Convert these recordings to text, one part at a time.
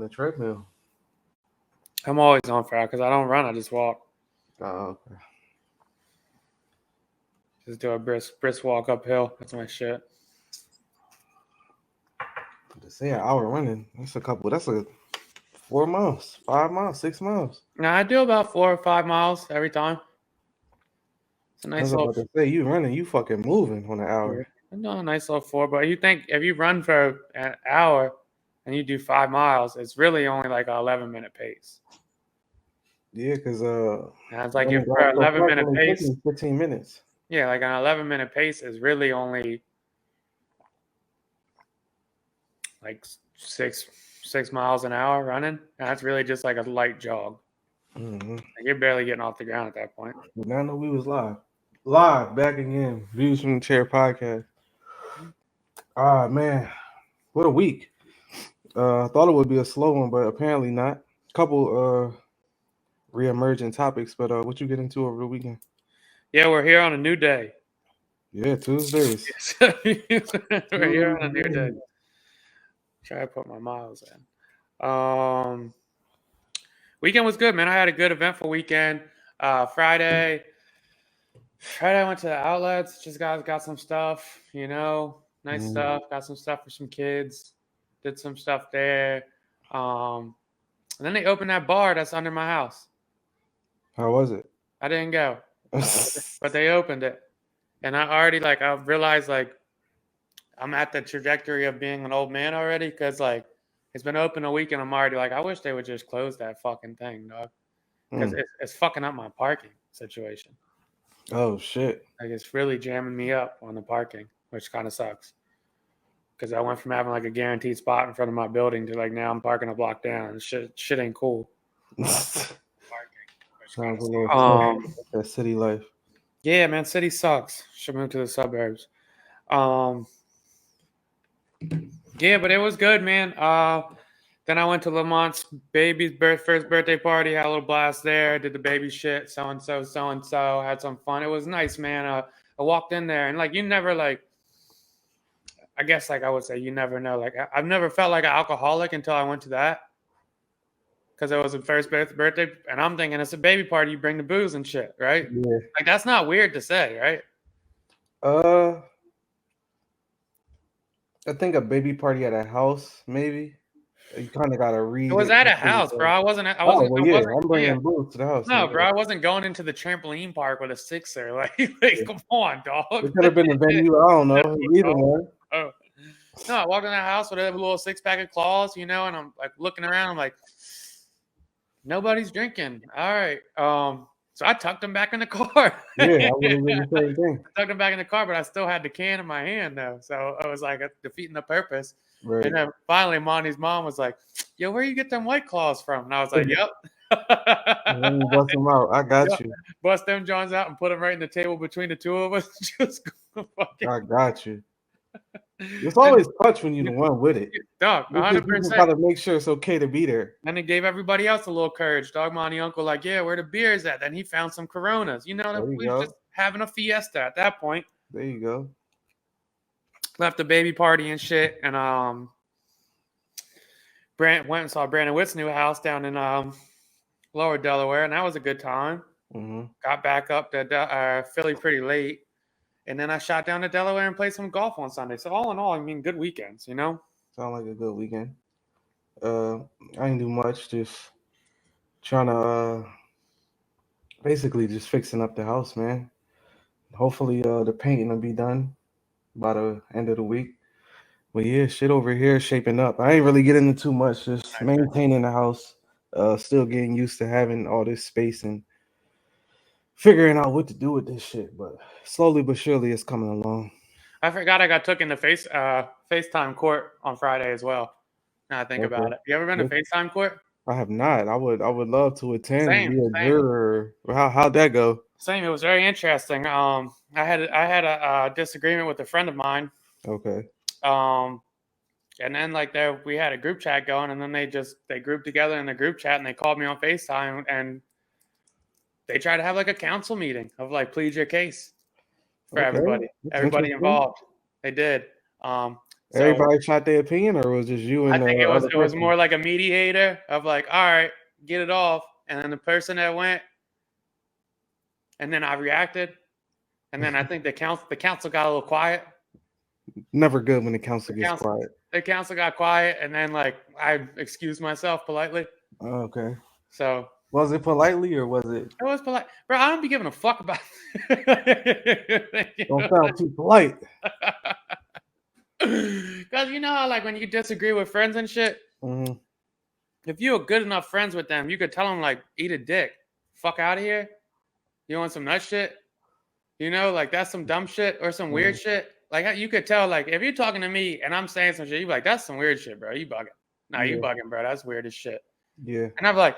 the treadmill? I'm always on fire because I don't run. I just walk. Oh, okay. Just do a brisk walk uphill. That's my shit. To say an hour running, that's a 4 miles, 5 miles, 6 miles. Now I do about 4 or 5 miles every time. It's a I nice was little. about to say, you running, you fucking moving on an hour. I'm doing a nice little 4, but you think if you run for an hour and you do 5 miles, it's really only like an 11-minute pace. Yeah, because it's like if for an 11-minute pace, 15 minutes. Yeah, like an 11-minute pace is really only like 6 miles an hour running. And that's really just like a light jog. Mm-hmm. Like you're barely getting off the ground at that point. Now I know we was live back again. Views from the Chair podcast. Ah man, what a week. I thought it would be a slow one, but apparently not. Couple re-emerging topics, but what you get into over the weekend? Yeah, we're here on a new day. Yeah, Tuesdays. We're here on a new day. Try to put my miles in. Weekend was good, man. I had a good eventful weekend. Friday I went to the outlets. Just got some stuff, nice stuff. Got some stuff for some kids. Did some stuff there. And then they opened that bar that's under my house. How was it? I didn't go, but they opened it, and I realized I'm at the trajectory of being an old man already because it's been open a week and I'm already I wish they would just close that fucking thing, dog, because it's fucking up my parking situation. Oh shit! It's really jamming me up on the parking, which kind of sucks. Because I went from having a guaranteed spot in front of my building to now I'm parking a block down. And shit ain't cool. Sounds a little that city life. Yeah, man, city sucks. Should move to the suburbs. Yeah, but it was good, man. Then I went to Lamont's baby's first birthday party. Had a little blast there. Did the baby shit. So and so. Had some fun. It was nice, man. I walked in there and you never I guess I would say you never know. I've never felt like an alcoholic until I went to that. Because it was a first birthday, and I'm thinking it's a baby party. You bring the booze and shit, right? Yeah. That's not weird to say, right? I think a baby party at a house, maybe. You kind of gotta read. It was at a house, bro. I wasn't. I'm bringing booze to the house. No, bro, I wasn't going into the trampoline park with a sixer. Come on, dog. It could have been a venue. I don't know. Either one. Oh. No, I walked in that house with a little 6-pack of claws, and I'm looking around. I'm like, nobody's drinking. All right. So I tucked them back in the car. Yeah, I would have done the same thing. I tucked them back in the car, but I still had the can in my hand though. So I was defeating the purpose. Right. And then finally Monty's mom was like, yo, where you get them White Claws from? And I was like, yep. Let me bust them out. I got you. Bust them Johns out and put them right in the table between the two of us. Just I got you. It's always clutch when you're the one with it. Dog, 100%. You gotta make sure it's okay to be there. And it gave everybody else a little courage. Dog, Monty uncle, yeah, where the beer's at? Then he found some Coronas. We were just having a fiesta at that point. There you go. Left the baby party and shit, and went and saw Brandon Witt's new house down in Lower Delaware, and that was a good time. Mm-hmm. Got back up to Philly pretty late. And then I shot down to Delaware and played some golf on Sunday. So all in all, good weekends, Sound like a good weekend. I didn't do much, just trying to basically just fixing up the house, man. Hopefully the painting will be done by the end of the week. But yeah, shit over here shaping up. I ain't really getting into too much, just maintaining the house, still getting used to having all this space and figuring out what to do with this shit, but slowly but surely it's coming along. I forgot I got took into FaceTime court on Friday as well. Now I think about it. You ever been to FaceTime court? I have not. I would love to attend. Same. Juror. How'd that go? Same. It was very interesting. I had a disagreement with a friend of mine. Okay. And then we had a group chat going, and then they grouped together in the group chat, and they called me on FaceTime, and they tried to have a council meeting of plead your case for everybody involved. They did. So Everybody shot their opinion, or was it just you I and the think other it was person? more like a mediator of like, all right, get it off, and then the person that went, and then I reacted, and then I think the council got a little quiet. Never good when the The council gets council quiet. the council got quiet, and then like I excused myself politely. Oh, okay. So Was it politely or was it? it was polite, bro. I don't be giving a fuck about. Don't sound too polite. Because you know how like when you disagree with friends and shit, Mm-hmm. if you're good enough friends with them, you could tell them like, eat a dick, fuck out of here. You want some nut shit? You know, like that's some dumb shit or some weird shit. Like you could tell, like if you're talking to me and I'm saying some shit, you be like, that's some weird shit, bro. You bugging? Nah, you Yeah, bugging, bro. That's weird as shit. yeah. And I'm like,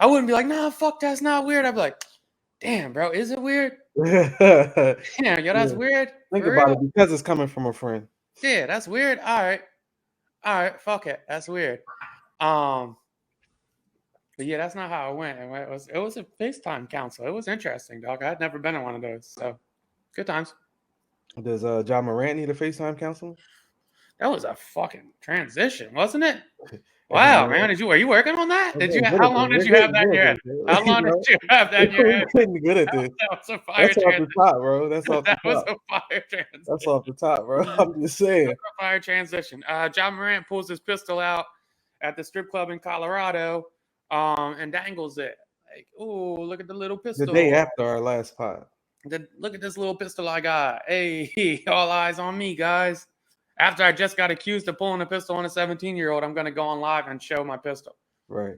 I wouldn't be like, nah, fuck, that's not weird. I'd be like, damn, bro, is it weird? Damn, yo, that's Yeah. weird. Think For about real? it because it's coming from a friend. Yeah, that's weird. All right, fuck it. That's weird. But yeah, that's not how it went. It was a FaceTime council. It was interesting, dog. I'd never been in one of those. So good times. Does John Morant need a FaceTime counselor? That was a fucking transition, wasn't it? Hey Wow, man, man. Were you working on that? we're Did you getting good how at this. long did We're you have getting that in good your at head? this. Bro. How long did you have that in your We're head? getting good at this. That was a fire That's off the transition. top, bro. That's off the That was top. a fire transition. That's off the top, bro. I'm just saying. A fire transition. John Morant pulls his pistol out at the strip club in Colorado, and dangles it. Like, oh, look at the little The day pistol. after our last pod. Look at this little pistol I got. Hey, all eyes on me, guys. After I just got accused of pulling a pistol on a 17-year-old, I'm going to go on live and show my pistol. Right.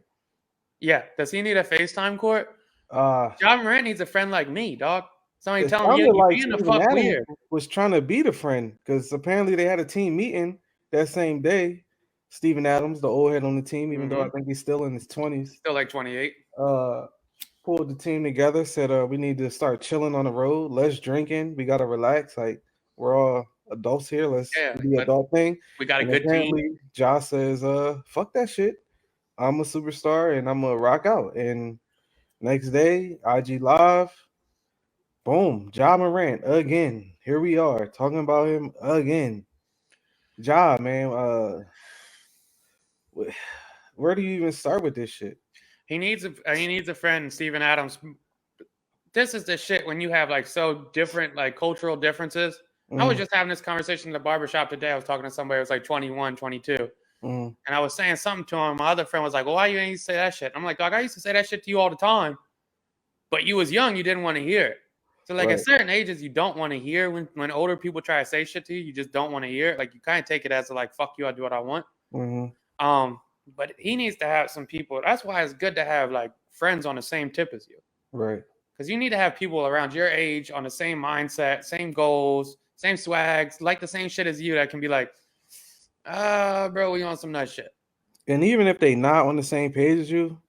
Yeah. Does he need a FaceTime court? John Morant needs a friend like me, dog. Somebody It tell him, sounded you like being the Steven fuck Adams weird. was trying to beat a friend because apparently they had a team meeting that same day. Steven Adams, the old head on the team, even though I think he's still in his 20s, Still like 28. pulled the team together, said, we need to start chilling on the road, less drinking. We got to relax. Like, we're all adults here. Let's Yeah, do the adult thing. we got a And good team. apparently, Josh says, fuck that shit. I'm a superstar and I'm going to rock out. And next day, IG Live, boom, Ja Morant again. Here we are talking about him again. Ja, man, where do you even start with this shit? He needs a friend, Steven Adams. This is the shit when you have like so different like cultural differences. I was just having this conversation in the barbershop today. I was talking to somebody who was like 21, 22. And I was saying something to him. My other friend was like, well, why you ain't say that shit? I'm like, dog, I used to say that shit to you all the time. But you was young, you didn't want to hear it. So like at certain ages, you don't want to hear when older people try to say shit to you, you just don't want to hear it. Like you kind of take it as a, like, fuck you, I do what I want. But he needs to have some people. That's why it's good to have like friends on the same tip as you. Right. Because you need to have people around your age on the same mindset, same goals, same swags, like the same shit as you that can be like, bro, we on some nut shit. And even if they not on the same page as you,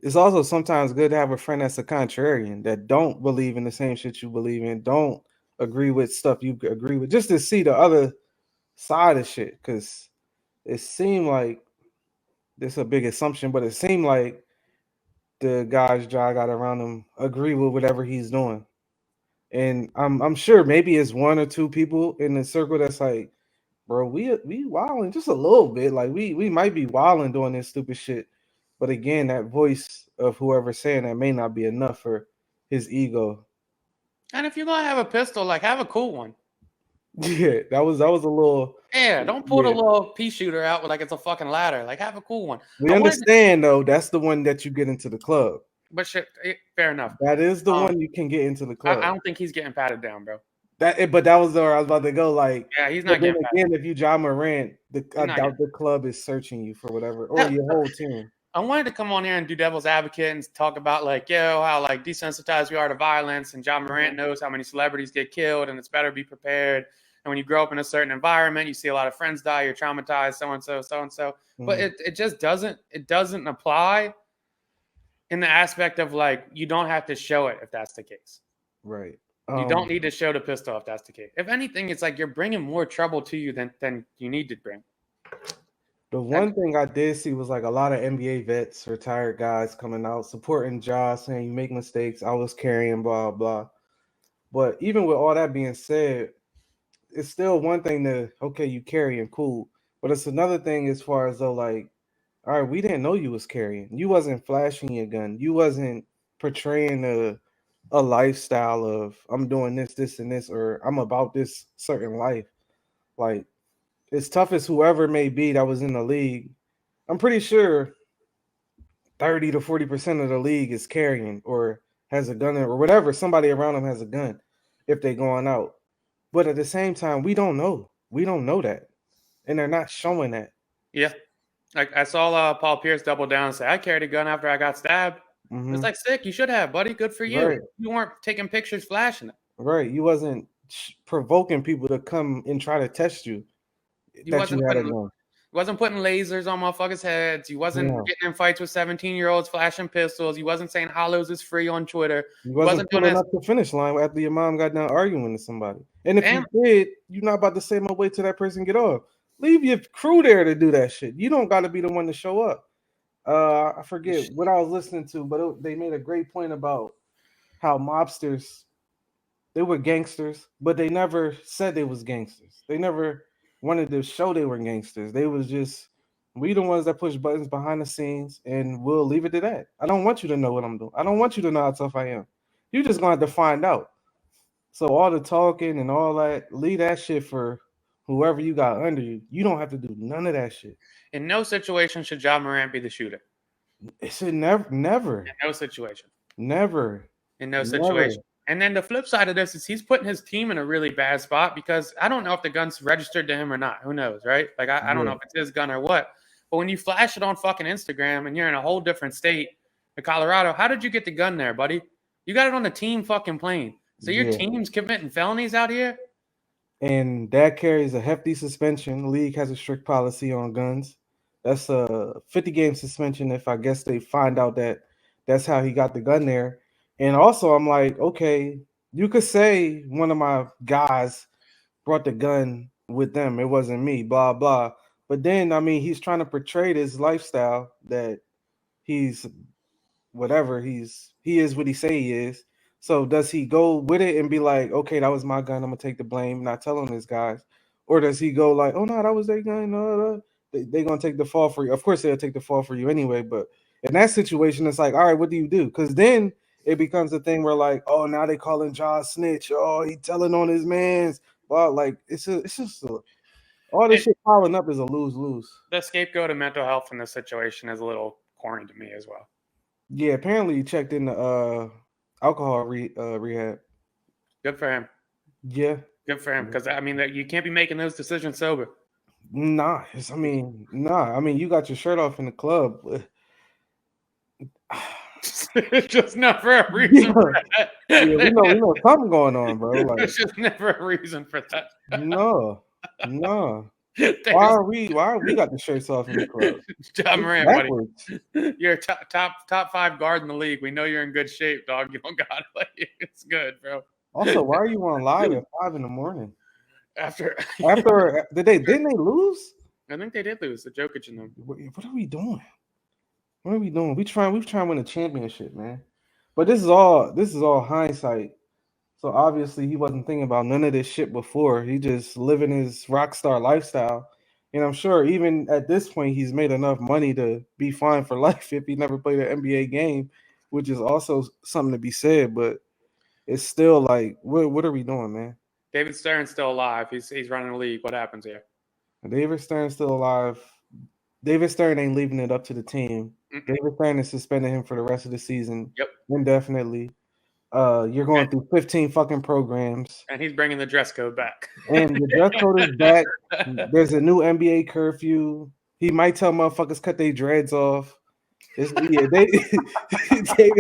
it's also sometimes good to have a friend that's a contrarian that don't believe in the same shit you believe in, don't agree with stuff you agree with, just to see the other side of shit. Because it seemed like this is a big assumption, but it seemed like the guys Ja got around him agree with whatever he's doing. And I'm sure maybe it's one or two people in the circle that's like, bro, we wilding just a little bit. Like we might be wilding doing this stupid shit. But again, that voice of whoever's saying that may not be enough for his ego. And if you're gonna have a pistol, like have a cool one. Yeah, that was a little. Yeah, don't pull the little pea shooter out with like it's a fucking ladder. Like have a cool one. We understand though, that's the one that you get into the club. But shit, fair enough. That is the one you can get into the club. I don't think he's getting patted down, bro. But that was where I was about to go. Like, yeah, he's not getting again, if you Ja Morant, I doubt the club is searching you for whatever, or your whole team. I wanted to come on here and do devil's advocate and talk about like, how like desensitized we are to violence, and Ja Morant knows how many celebrities get killed, and it's better to be prepared. And when you grow up in a certain environment, you see a lot of friends die, you're traumatized, so and so. But it just doesn't apply in the aspect of like you don't have to show it if that's the case. Right. You don't need to show the pistol if that's the case. If anything, it's like you're bringing more trouble to you than you need to bring. The one thing I did see was like a lot of NBA vets, retired guys coming out supporting Ja, saying you make mistakes, I was carrying, blah blah. But even with all that being said, it's still one thing to okay, you carrying cool, but it's another thing as far as though like, all right, we didn't know you was carrying. You wasn't flashing your gun. You wasn't portraying a lifestyle of I'm doing this, this, and this, or I'm about this certain life. Like as tough as whoever may be that was in the league, I'm pretty sure 30 to 40% of the league is carrying or has a gun or whatever. Somebody around them has a gun if they going out. But at the same time, we don't know. We don't know that, and they're not showing that. Yeah. Like I saw Paul Pierce double down and say, I carried a gun after I got stabbed. It's Hmm. like sick. You should have, buddy. Good for you. Right, You weren't taking pictures flashing it. right. You wasn't provoking people to come and try to test you You that wasn't you had a putting gun. lasers on motherfuckers' heads. You wasn't No, getting in fights with 17-year-olds flashing pistols. You wasn't saying hollows is free on Twitter. you You wasn't wasn't doing pulling that. up the finish line after your mom got done arguing with somebody. And if Damn. you did, you're not about to say my way till that person get off. Leave your crew there to do that shit. You don't got to be the one to show up. I forget what I was listening to, but they made a great point about how mobsters they were gangsters, but they never said they was gangsters. They never wanted to show they were gangsters. They was just we the ones that push buttons behind the scenes, and we'll leave it to that. I don't want you to know what I'm doing. I don't want you to know how tough I am. You just gonna have to find out. So all the talking and all that, leave that shit for whoever you got under you. You don't have to do none of that shit. In no situation should John Morant be the shooter. It should never, In never, no situation. never, In no never. situation. And then the flip side of this is he's putting his team in a really bad spot because I don't know if the gun's registered to him or not. Who knows, right? Like, I don't know Yeah. if it's his gun or what. But when you flash it on fucking Instagram and you're in a whole different state, Colorado, how did you get the gun there, buddy? You got it on the team fucking plane. So your Yeah. team's committing felonies out here? And that carries a hefty suspension. The league has a strict policy on guns. That's a 50-game suspension if I guess they find out that that's how he got the gun there. And also, I'm like, okay, you could say one of my guys brought the gun with them. It wasn't me, blah, blah. But then, I mean, he's trying to portray this lifestyle that he's whatever he is what he say he is. So does he go with it and be like, okay, that was my gun, I'm gonna take the blame, not telling his guys, or does he go like, oh no, that was their gun, no, no. They gonna take the fall for you? Of course they'll take the fall for you anyway. But in that situation, it's like, all right, what do you do? Because then it becomes a thing where like, oh, now they calling Jaw snitch. Oh, he telling on his man's. Well, like it's just all this And shit piling up is a lose lose. the scapegoat of mental health in this situation is a little corny to me as well. Yeah, apparently he checked in the alcohol rehab. Good for him. Yeah. Good for him. Because, I mean, you can't be making those decisions sober. Nah, I mean, you got your shirt off in the club. It's just never a reason for that. Yeah, we know something going on, bro. Like, There's just never a reason for that. no. Why are we got the shirts off in the club? John It's Morant, backwards. buddy. You're a top 5 guard in the league. We know you're in good shape, dog. You don't got it. Like, it's good, bro. Also, why are you on live at 5 in the morning? After Didn't they lose? I think they did lose the Jokic and them. What are we doing? What are we doing? We've trying to win a championship, man. But this is all hindsight. So obviously he wasn't thinking about none of this shit before. He just living his rock star lifestyle. And I'm sure even at this point he's made enough money to be fine for life if he never played an NBA game, which is also something to be said. But it's still like, what are we doing, man? David Stern's still alive. He's running the league. What happens here? David Stern's still alive. David Stern ain't leaving it up to the team. David Stern is suspending him for the rest of the season. Yep. Indefinitely. You're going through 15 fucking programs. And he's bringing the dress code back. And the dress code is back. There's a new NBA curfew. He might tell motherfuckers cut their dreads off. David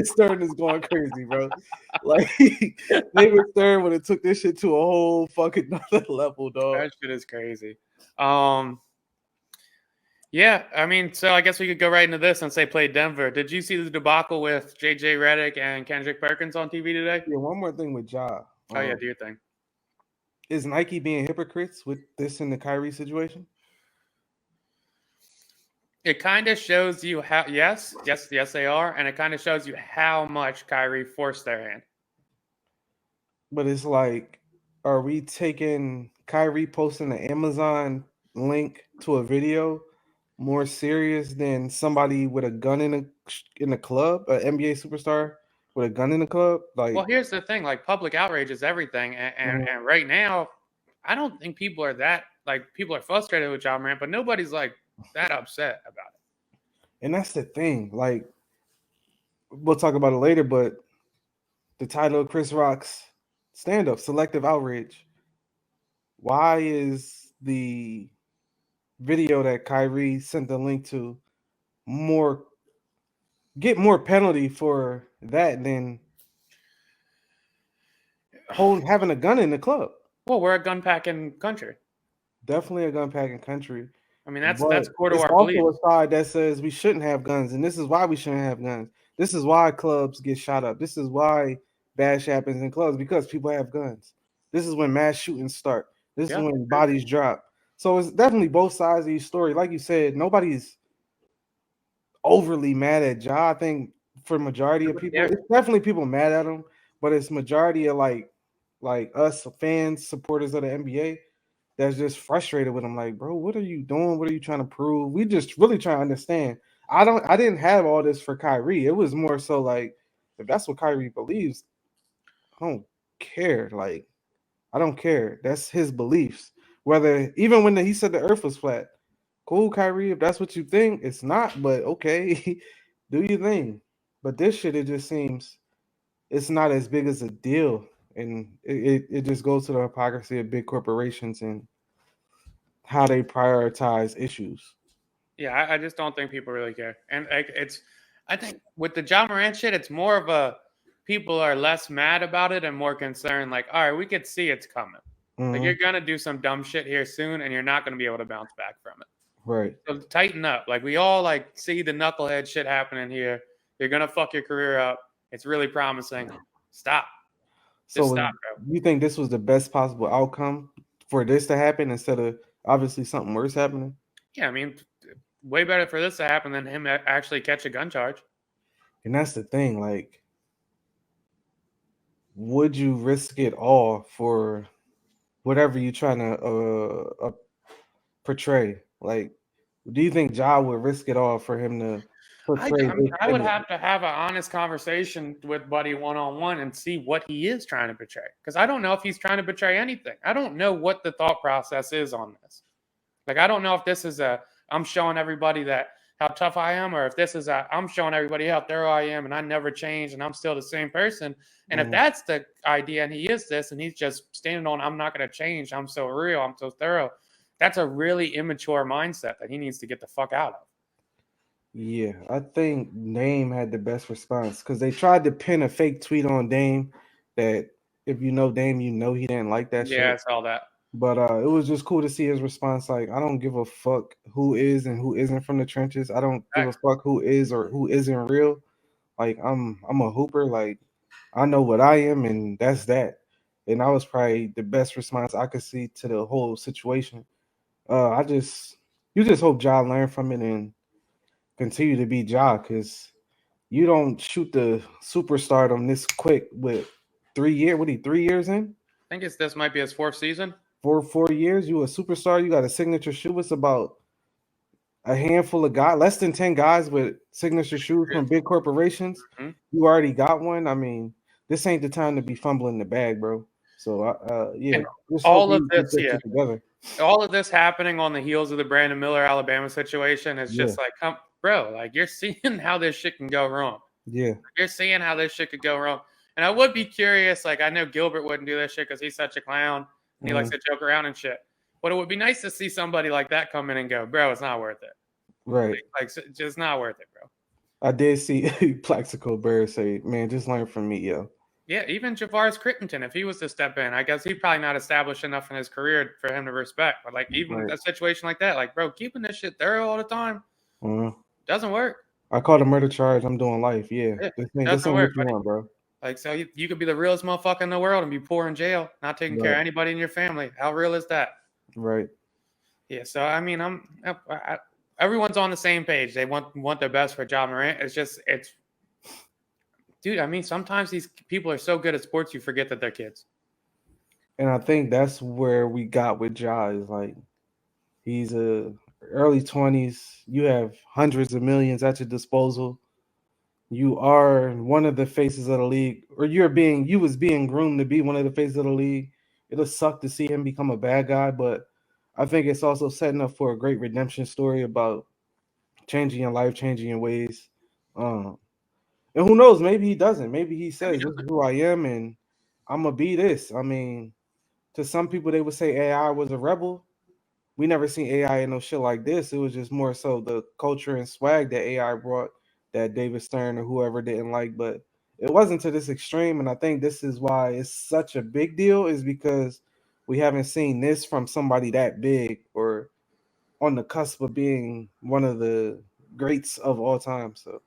Stern is going crazy, bro. Like David Stern would have took this shit to a whole fucking another level, dog. That shit is crazy. Yeah, I mean, so I guess we could go right into this since they played Denver. Did you see the debacle with JJ Reddick and Kendrick Perkins on TV today? Yeah, one more thing with Ja. Oh yeah, do your thing. Is Nike being hypocrites with this in the Kyrie situation? It kind of shows you how yes they are, and it kind of shows you how much Kyrie forced their hand. But it's like, are we taking Kyrie posting an Amazon link to a video more serious than somebody with a gun in a club, an NBA superstar with a gun in the club? Well, Like, here's the thing: like public outrage is everything, and right now, I don't think people are that like people are frustrated with John Morant, but nobody's like that upset about it. and that's the thing. Like, we'll talk about it later, but the title of Chris Rock's stand up, Selective Outrage. Why is the video that Kyrie sent the link to more get more penalty for that than having a gun in the club? Well, we're a gun packing country. Definitely a gun packing country. I mean, But that's core to it's our beliefs. also a side that says we shouldn't have guns, and this is why we shouldn't have guns. This is why clubs get shot up. This is why bad shit happens in clubs because people have guns. This is when mass shootings start. This is Yeah. when bodies drop. So it's definitely both sides of your story. Like you said, nobody's overly mad at Ja. I think for majority of people, it's definitely people mad at him, but it's majority of like us fans, supporters of the NBA that's just frustrated with him. Like, bro, what are you doing? What are you trying to prove? We just really trying to understand. I didn't have all this for Kyrie. It was more so like, if that's what Kyrie believes, I don't care. Like, I don't care. That's his beliefs. Whether even when he said the earth was flat, cool, Kyrie, if that's what you think, it's not, but okay, do your thing. But this shit, it just seems it's not as big as a deal. And it just goes to the hypocrisy of big corporations and how they prioritize issues. Yeah, I just don't think people really care. And like I think with the John Morant shit, it's more of a people are less mad about it and more concerned. Like, all right, we could see it's coming. Like you're gonna do some dumb shit here soon, and you're not gonna be able to bounce back from it. Right. So tighten up. Like we all like see the knucklehead shit happening here. You're gonna fuck your career up. It's really promising. Stop. So Just stop, bro. you think this was the best possible outcome for this to happen instead of obviously something worse happening? Yeah, I mean, way better for this to happen than him actually catch a gun charge. And that's the thing. Like, would you risk it all for whatever you're trying to portray? Like, do you think Ja would risk it all for him to portray I mean, this I would image? have to have an honest conversation with Buddy one-on-one and see what he is trying to portray. Because I don't know if he's trying to portray anything. I don't know what the thought process is on this. Like, I don't know if this is I'm showing everybody that how tough I am, or if this is I'm showing everybody how thorough I am and I never changed and I'm still the same person. And if that's the idea and he is this and he's just standing on I'm not going to change, I'm so real, I'm so thorough, that's a really immature mindset that he needs to get the fuck out of. Yeah, I think Dame had the best response because they tried to pin a fake tweet on Dame that if you know Dame, you know he didn't like that Yeah, shit. it's all that. But it was just cool to see his response. Like, I don't give a fuck who is and who isn't from the trenches. I don't give a fuck who is or who isn't real. Like, I'm a hooper. Like, I know what I am, and that's that. And that was probably the best response I could see to the whole situation. You just hope Ja learn from it and continue to be Ja, because you don't shoot the superstardom this quick with 3 years. What are you, 3 years in? I think this might be his fourth season. 4 years, you a superstar. You got a signature shoe. It's about a handful of guys, less than 10 guys with signature shoes from big corporations. Mm-hmm. You already got one. I mean, this ain't the time to be fumbling the bag, bro. So, yeah, And just all hope of he this, gets that yeah, shit together. all of this happening on the heels of the Brandon Miller Alabama situation is Yeah, just like, bro, like you're seeing how this shit can go wrong. yeah, You're seeing how this shit could go wrong. And I would be curious, like I know Gilbert wouldn't do this shit because he's such a clown and he likes to joke around and shit. But it would be nice to see somebody like that come in and go, bro, it's not worth it. right. Like just not worth it, bro. I did see Plaxico Bird say, "Man, just learn from me, yo." Yeah, even Javaris Crittenton, if he was to step in, I guess he'd probably not established enough in his career for him to respect. But like even a situation like that, like bro, keeping this shit thorough all the time doesn't work. I caught a murder charge. I'm doing life. Yeah, this ain't Doesn't what work, you buddy. want, bro. Like so, you could be the realest motherfucker in the world and be poor in jail, not taking care of anybody in your family. How real is that? Right. Yeah. So I mean, everyone's on the same page. They want their best for Ja Morant. It's dude. I mean, sometimes these people are so good at sports, you forget that they're kids. And I think that's where we got with Ja is like he's a early 20s. You have hundreds of millions at your disposal. You are one of the faces of the league, or you was being groomed to be one of the faces of the league. It'll suck to see him become a bad guy, but I think it's also setting up for a great redemption story about changing your life, changing your ways. Um, and who knows? Maybe he doesn't. Maybe he says, "This is who I am, and I'm gonna be this." I mean, to some people, they would say AI was a rebel. We never seen AI in no shit like this. It was just more so the culture and swag that AI brought that David Stern or whoever didn't like, but it wasn't to this extreme. And I think this is why it's such a big deal, is because we haven't seen this from somebody that big or on the cusp of being one of the greats of all time. So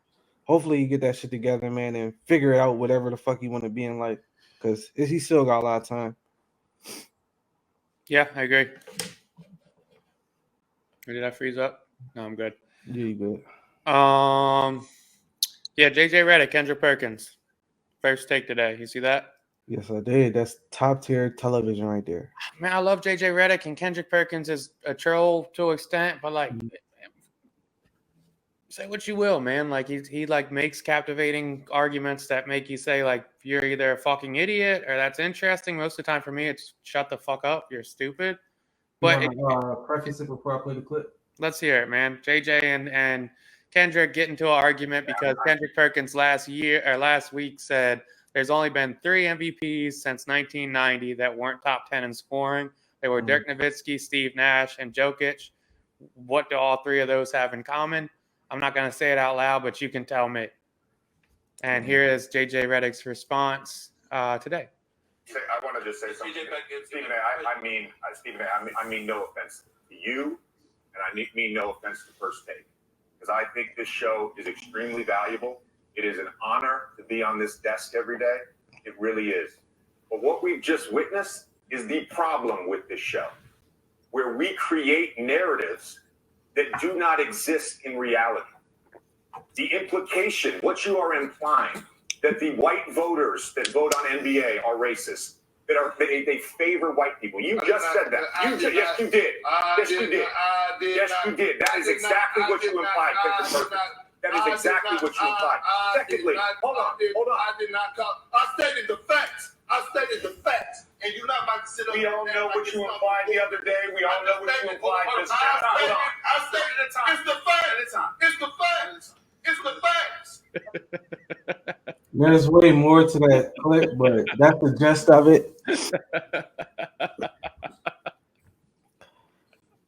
hopefully you get that shit together, man, and figure it out whatever the fuck you want to be in life, because he still got a lot of time. Yeah, I agree. Or did I freeze up? No, I'm good. Yeah, you good. Yeah, JJ Reddick, Kendrick Perkins. First take today. You see that? Yes, I did. That's top tier television right there. Man, I love JJ Reddick, and Kendrick Perkins is a troll to an extent, but like, say what you will, man. Like he like makes captivating arguments that make you say like you're either a fucking idiot or that's interesting. Most of the time for me, it's shut the fuck up. You're stupid. But you want to preface it before I play the clip? Let's hear it, man. JJ and Kendrick get into an argument because Kendrick Perkins last week said there's only been 3 MVPs since 1990 that weren't top 10 in scoring. They were Dirk Nowitzki, Steve Nash, and Jokic. What do all 3 of those have in common? I'm not going to say it out loud, but you can tell me. And here is JJ Reddick's response today. I want to just say something. Stephen A., I mean no offense to you, and I mean no offense to First Take, because I think this show is extremely valuable. It is an honor to be on this desk every day. It really is. But what we've just witnessed is the problem with this show, where we create narratives that do not exist in reality. The implication, what you are implying, that the white voters that vote on NBA are racist, that they favor white people. You just said that. Yes, you did. Yes, you did. Yes, you did. That is exactly what you implied. That is exactly what you implied. Secondly, hold on. I did not call. I stated the facts. And you're not about to sit up. We all know what you implied the other day. We all know what you implied this time. I stated it's the facts. It's the facts. It's the facts. There's way more to that clip, but that's the gist of it.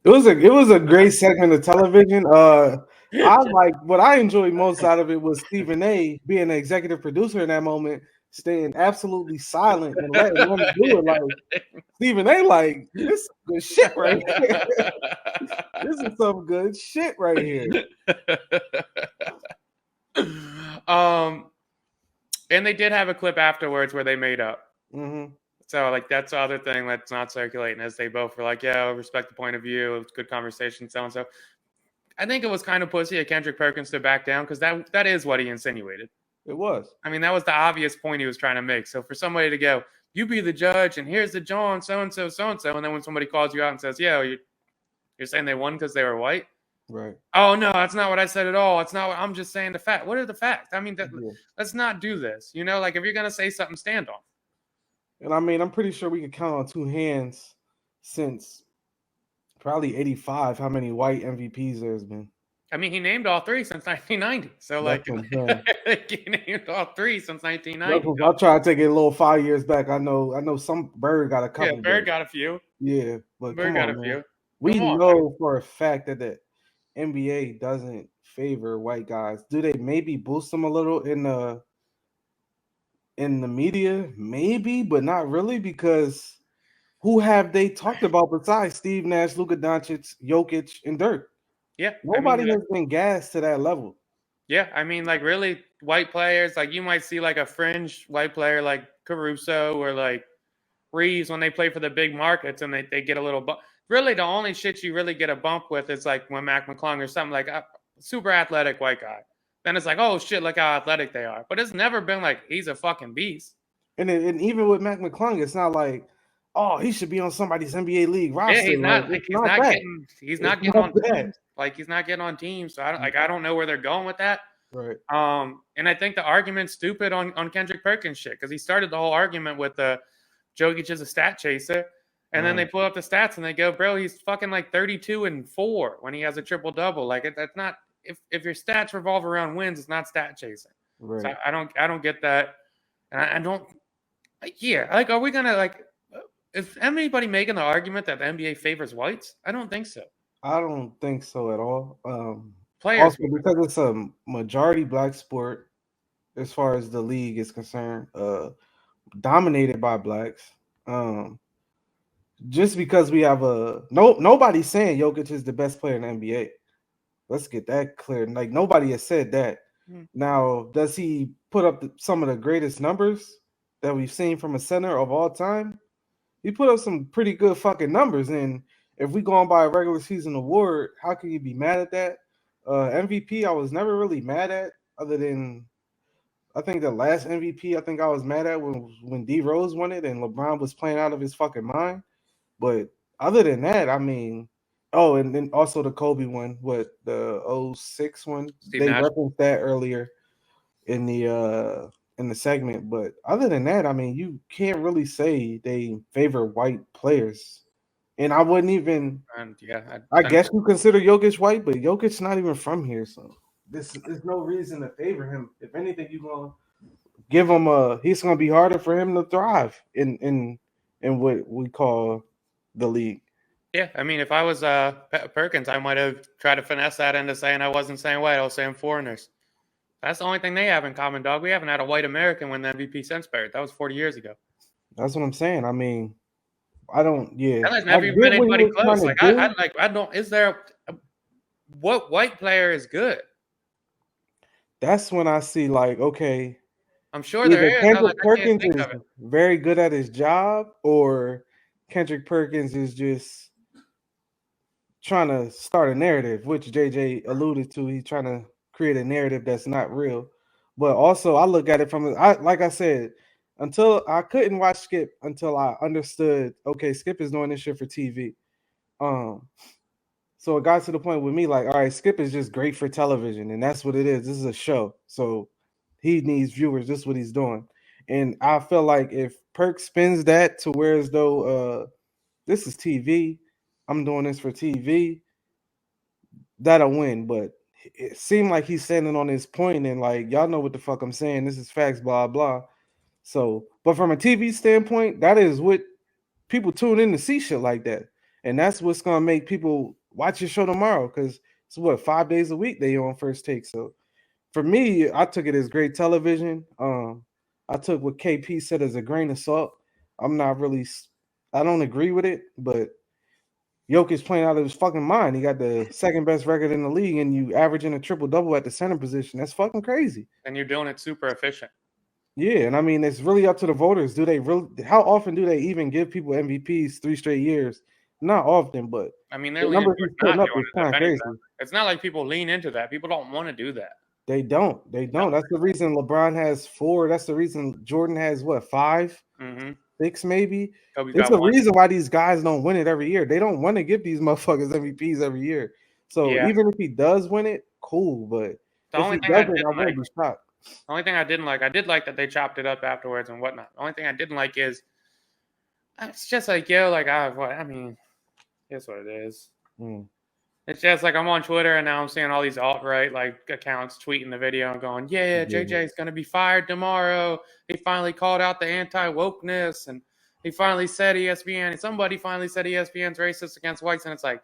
It was a great segment of television. What I enjoyed most out of it was Stephen A. being the executive producer in that moment, staying absolutely silent and letting them do it. Like Stephen A. Like, this is good shit right here. This is some good shit right here. And they did have a clip afterwards where they made up. Mm-hmm. So, like, that's the other thing that's not circulating, as they both were like, yeah, I respect the point of view. It was good conversation, so and so. I think it was kind of pussy of Kendrick Perkins to back down, because that is what he insinuated. It was. I mean, that was the obvious point he was trying to make. So for somebody to go, you be the judge, and here's the John, so-and-so, so-and-so, and then when somebody calls you out and says, yeah, you're saying they won because they were white? Right. Oh, no, that's not what I said at all. It's not what I'm just saying the fact. What are the facts? I mean, let's not do this. You know, like, if you're going to say something, stand on. And I mean, I'm pretty sure we could count on 2 hands since probably 85 how many white MVPs there's been. I mean, he named all 3 since 1990. So, like, he named all 3 since 1990. I'll try to take it a little 5 years back. I know some Bird got a couple. Yeah, Bird got a few. Yeah, but Bird got a few. We know for a fact that the NBA doesn't favor white guys. Do they maybe boost them a little in the media? Maybe, but not really, because who have they talked about besides Steve Nash, Luka Doncic, Jokic, and Dirk? Yeah. Nobody has been gassed to that level. Yeah. I mean, like, really, white players, like, you might see, like, a fringe white player like Caruso or, like, Reeves when they play for the big markets and they get a little bump. Really, the only shit you really get a bump with is, like, when Mac McClung or something, like a super athletic white guy. Then it's like, oh, shit, look how athletic they are. But it's never been like, he's a fucking beast. And even with Mac McClung, it's not like, oh, he should be on somebody's NBA league roster. Yeah, he's not. Like, He's not that. getting on teams. Like he's not getting on teams. So I don't know where they're going with that. Right. And I think the argument's stupid on Kendrick Perkins shit because he started the whole argument with Jokic is a stat chaser, and then they pull up the stats and they go, bro, he's fucking like 32-4 when he has a triple double. Like that's not if your stats revolve around wins, it's not stat chasing. Right. So I don't get that, and I don't. Yeah, like are we gonna like? Is anybody making the argument that the NBA favors whites? I don't think so. I don't think so at all. Players, also because it's a majority black sport, as far as the league is concerned, dominated by blacks. Just because we have nobody's saying Jokic is the best player in the NBA. Let's get that clear. Like nobody has said that. Now, does he put up some of the greatest numbers that we've seen from a center of all time? He put up some pretty good fucking numbers, and if we go on by a regular season award, how can you be mad at that? MVP, I was never really mad at, other than I think the last MVP I think I was mad at when D Rose won it and LeBron was playing out of his fucking mind. But other than that, I mean, oh, and then also the Kobe one, the 06 one. They referenced that earlier in the segment, but other than that, I mean, you can't really say they favor white players. And I wouldn't even. I guess you consider Jokic white, but Jokic's not even from here, so there's no reason to favor him. If anything, you're gonna give him he's gonna be harder for him to thrive in what we call the league. Yeah, I mean, if I was Perkins, I might have tried to finesse that into saying I wasn't saying white, I was saying foreigners. That's the only thing they have in common, dog. We haven't had a white American win the MVP since Barrett. That was 40 years ago. That's what I'm saying. I mean, I don't. Yeah, that has never been anybody close. Like I don't. Is there what white player is good? That's when I see like, okay, I'm sure there is. Kendrick Perkins is very good at his job, or Kendrick Perkins is just trying to start a narrative, which JJ alluded to. He's trying to create a narrative that's not real. But also, I look at it from like I said, until I couldn't watch Skip until I understood. Okay, Skip is doing this shit for TV. So it got to the point with me, like, all right, Skip is just great for television, and that's what it is. This is a show, so he needs viewers. This is what he's doing, and I feel like if Perk spins that to where as though this is TV, I'm doing this for TV, that'll win. But it seemed like he's standing on his point, and like, y'all know what the fuck I'm saying. This is facts, blah blah. So, but from a TV standpoint, that is what people tune in to see shit like that, and that's what's gonna make people watch your show tomorrow, because it's what 5 days a week they on First Take. So for me, I took it as great television. I took what KP said as a grain of salt. I don't agree with it, but Jokic playing out of his fucking mind. He got the second best record in the league, and you averaging a triple double at the center position. That's fucking crazy. And you're doing it super efficient. Yeah, and I mean, it's really up to the voters. Do they really? How often do they even give people MVPs 3 straight years? Not often, but I mean, they're leaning not doing it. It's not like people lean into that. People don't want to do that. They don't. No. That's the reason LeBron has 4. That's the reason Jordan has 5, 6 maybe. It's the reason why these guys don't win it every year. They don't want to give these motherfuckers MVPs every year. So even if he does win it, cool. But the only thing I didn't like, I did like that they chopped it up afterwards and whatnot. The only thing I didn't like is it's just like, I mean, it's what it is. It's just like I'm on Twitter and now I'm seeing all these alt-right like accounts tweeting the video and going, JJ is going to be fired tomorrow. He finally called out the anti-wokeness, and he finally said somebody finally said ESPN's racist against whites, and it's like,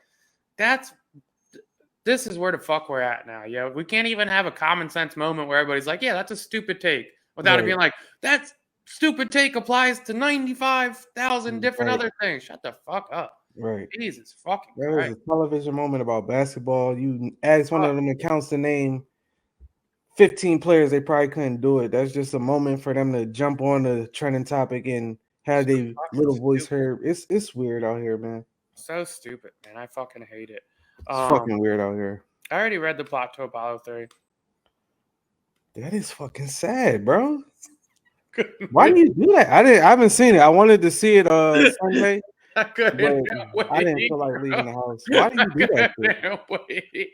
this is where the fuck we're at now. We can't even have a common sense moment where everybody's like, yeah, that's a stupid take, without it being like, that stupid take applies to 95,000 different other things. Shut the fuck up. Right. Jesus fucking There was a television moment about basketball. You asked one of them accounts to name 15 players, they probably couldn't do it. That's just a moment for them to jump on the trending topic and have their little voice heard. It's weird out here, man. So stupid, man. I fucking hate it. It's fucking weird out here. I already read the plot to Apollo 3. That is fucking sad, bro. Why do you do that? I haven't seen it. I wanted to see it Sunday, I but couldn't wait. I didn't feel like leaving the house. Why do you do that shit? Couldn't wait.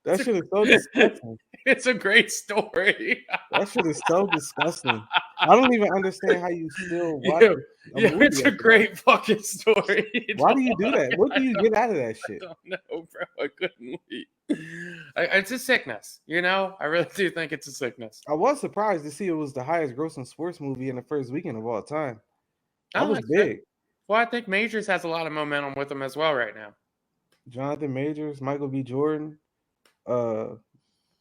That shit is so disgusting. It's a great story. That shit is so disgusting. I don't even understand how you still watch Yeah, a yeah, movie. it's a like that. great fucking story. Why do you do that? What do you get out of that shit? I don't know, bro. I couldn't wait. It's a sickness, you know? I really do think it's a sickness. I was surprised to see it was the highest grossing sports movie in the first weekend of all time. That Oh, was that's good. big. Well, I think Majors has a lot of momentum with him as well right now. Jonathan Majors, Michael B. Jordan.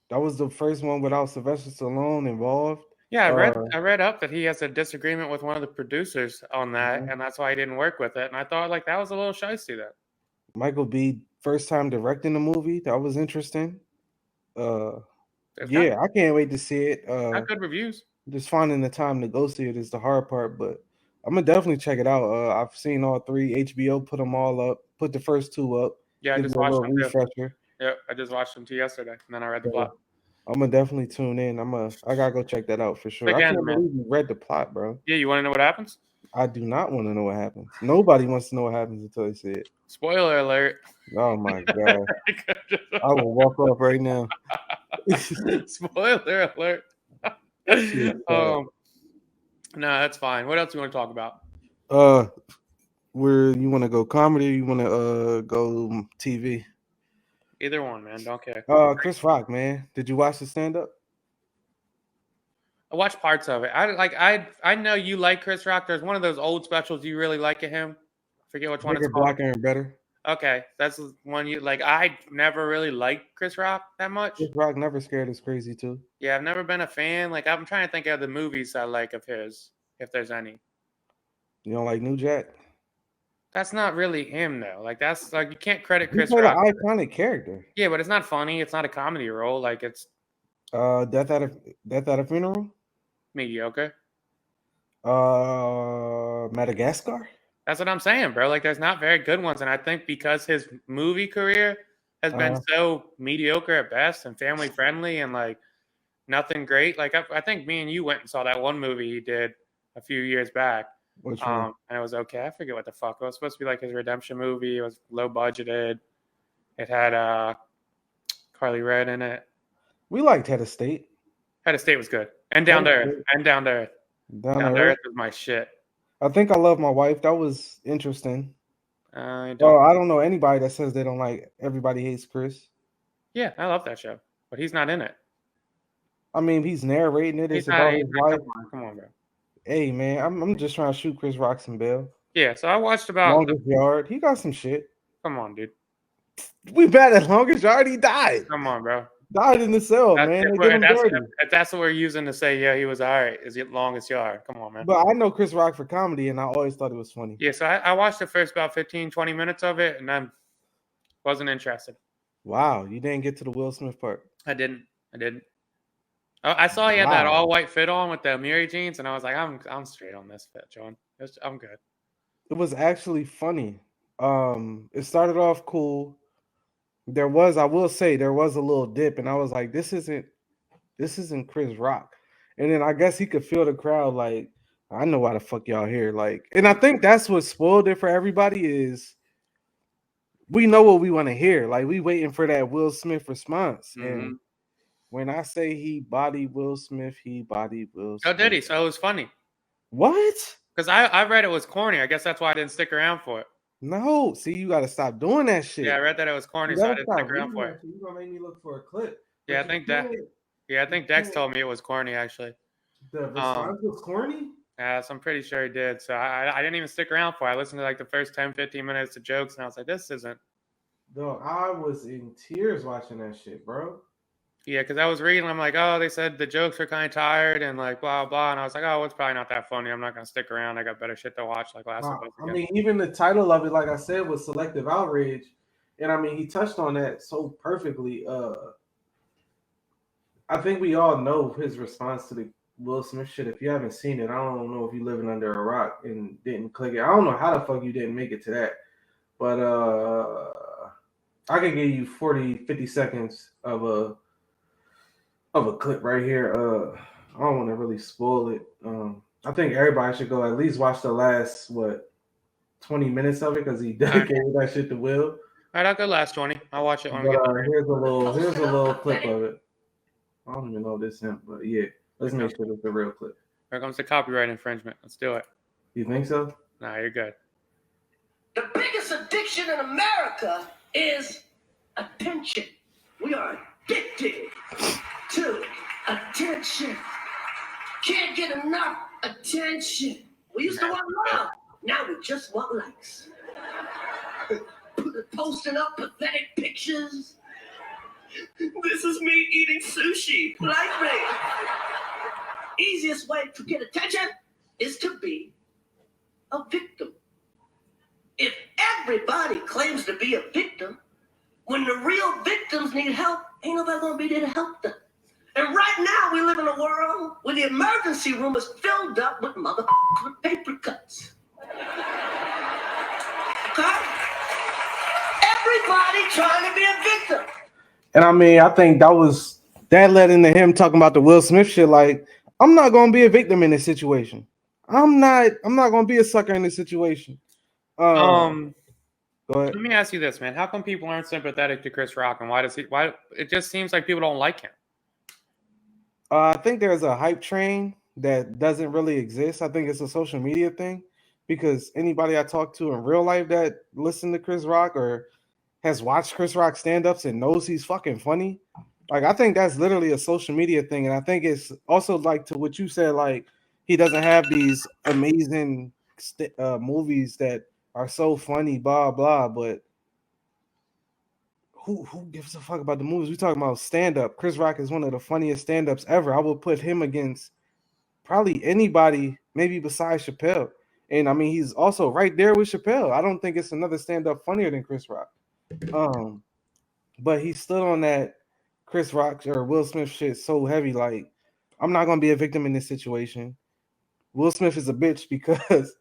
That was the first one without Sylvester Stallone involved. Yeah, I read up that he has a disagreement with one of the producers on that, and that's why he didn't work with it. And I thought like that was a little shiesty there. Michael B. first time directing the movie. That was interesting. Yeah, I can't wait to see it. Got good reviews. Just finding the time to go see it is the hard part, but I'm gonna definitely check it out. I've seen all three. HBO put them all up. Put the first two up. Yeah, I Give just you a watched little them too. refresher. Yeah, I just watched them too yesterday, and then I read the plot. I'm gonna definitely tune in. I gotta go check that out for sure. I can't believe you read the plot, bro. Yeah, you want to know what happens? I do not want to know what happens. Nobody wants to know what happens until they see it. Spoiler alert. Oh my god. I will walk off right now. Spoiler alert. No, that's fine. What else do you want to talk about? Where you want to go comedy or you want to go TV? Either one, man. Don't care. Chris Rock, man. Did you watch the stand up? I watched parts of it. I know you like Chris Rock. There's one of those old specials you really like of him. I forget which one it's called. Blacker and Better. Okay, that's one you like. I never really liked Chris Rock that much. Chris Rock never scared us crazy too. Yeah, I've never been a fan. Like I'm trying to think of the movies I like of his, if there's any. You don't like New Jack? That's not really him though. Like that's like you can't credit Chris Rock. Rock. An iconic character. Yeah, but it's not funny. It's not a comedy role. Like it's Death at a Funeral. Mediocre. Madagascar. That's what I'm saying, bro. Like there's not very good ones, and I think because his movie career has been so mediocre at best and family friendly and like nothing great. Like I think me and you went and saw that one movie he did a few years back. Which one? And it was okay. I forget what the fuck. It was supposed to be like his redemption movie. It was low budgeted. It had Carly Red in it. We liked Head of State. Head of State was good. And Down to Earth. And Down to Earth. Down to Earth was my shit. I think I Love My Wife. That was interesting. I don't know anybody that says they don't like Everybody Hates Chris. Yeah, I love that show. But he's not in it. I mean, he's narrating it. It's about his wife. Come on, bro. Hey, man, I'm just trying to shoot Chris Rock some bail. Yeah, so I watched about Longest Yard. He got some shit. Come on, dude. We bad at Longest Yard. He died. Come on, bro. Died in the cell, man. That's what we're using to say, yeah, he was all right. Is it Longest Yard? Come on, man. But I know Chris Rock for comedy, and I always thought it was funny. Yeah, so I watched the first about 15, 20 minutes of it, and I wasn't interested. Wow, you didn't get to the Will Smith part. I didn't. I saw he had that all-white fit on with the Amiri jeans, and I was like, I'm straight on this fit, John. I'm good. It was actually funny. It started off cool. I will say, there was a little dip, and I was like, this isn't Chris Rock. And then I guess he could feel the crowd like, I know why the fuck y'all here. Like, and I think that's what spoiled it for everybody is we know what we want to hear. Like, we waiting for that Will Smith response. Mm-hmm. And when I say he bodied Will Smith, he bodied Will Smith. Oh, did he? So it was funny. What? Because I read it was corny. I guess that's why I didn't stick around for it. No, see, you got to stop doing that shit. Yeah, I read that it was corny, so I didn't stick around for it. You're going to make me look for a clip. Yeah, I think Dex told me it was corny, actually. The response was corny? Yeah, so I'm pretty sure he did. So I didn't even stick around for it. I listened to like the first 10, 15 minutes of jokes, and I was like, this isn't. No, I was in tears watching that shit, bro. Yeah, because I was reading, I'm like, oh, they said the jokes were kind of tired and like blah, blah. And I was like, oh, it's probably not that funny. I'm not going to stick around. I got better shit to watch like last week. I mean, even the title of it, like I said, was Selective Outrage. And I mean, he touched on that so perfectly. I think we all know his response to the Will Smith shit. If you haven't seen it, I don't know if you're living under a rock and didn't click it. I don't know how the fuck you didn't make it to that. But I can give you 50 seconds of a clip right here. I don't want to really spoil it. I think everybody should go at least watch the last 20 minutes of it because he dedicated that shit to Will. All right, I'll go last 20. I'll watch it when we But get there. here's a little clip of it. I don't even know this him, but yeah, let's make sure it's the real clip. Here comes the copyright infringement. Let's do it. You think so? Nah, you're good. The biggest addiction in America is attention. We are addicted to attention. Can't get enough attention. We used to want love. Now we just want likes. Posting up pathetic pictures. This is me eating sushi. Like me. Easiest way to get attention is to be a victim. If everybody claims to be a victim, when the real victims need help, ain't nobody gonna be there to help them. And right now, we live in a world where the emergency room is filled up with motherfuckers with paper cuts. Okay? Everybody trying to be a victim. And I mean, I think that led into him talking about the Will Smith shit. Like, I'm not gonna be a victim in this situation. I'm not gonna be a sucker in this situation. Go ahead. Let me ask you this, man. How come people aren't sympathetic to Chris Rock, and why it just seems like people don't like him? I think there's a hype train that doesn't really exist. I think it's a social media thing because anybody I talk to in real life that listen to Chris Rock or has watched Chris Rock stand-ups and knows he's fucking funny, like I think that's literally a social media thing. And I think it's also like to what you said, like he doesn't have these amazing movies that are so funny, blah blah, but who gives a fuck about the movies? We talking about stand-up. Chris Rock is one of the funniest stand-ups ever. I would put him against probably anybody, maybe besides Chappelle. And I mean, he's also right there with Chappelle. I don't think it's another stand-up funnier than Chris Rock. But he stood on that Chris Rock or Will Smith shit so heavy. Like, I'm not gonna be a victim in this situation. Will Smith is a bitch because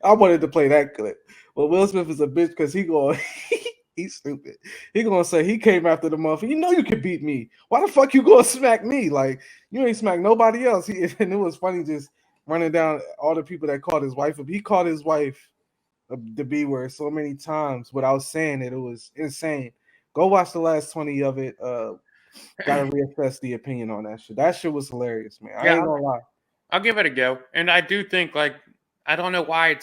I wanted to play that clip. But Will Smith is a bitch because he's stupid. He gonna say he came after the motherfucker. You know you can beat me. Why the fuck you gonna smack me? Like you ain't smack nobody else. And it was funny just running down all the people that called his wife. He called his wife the B word so many times without saying it. It was insane. Go watch the last 20 of it. Gotta reassess the opinion on that shit. That shit was hilarious, man. I ain't gonna lie. I'll give it a go. And I do think, like, I don't know why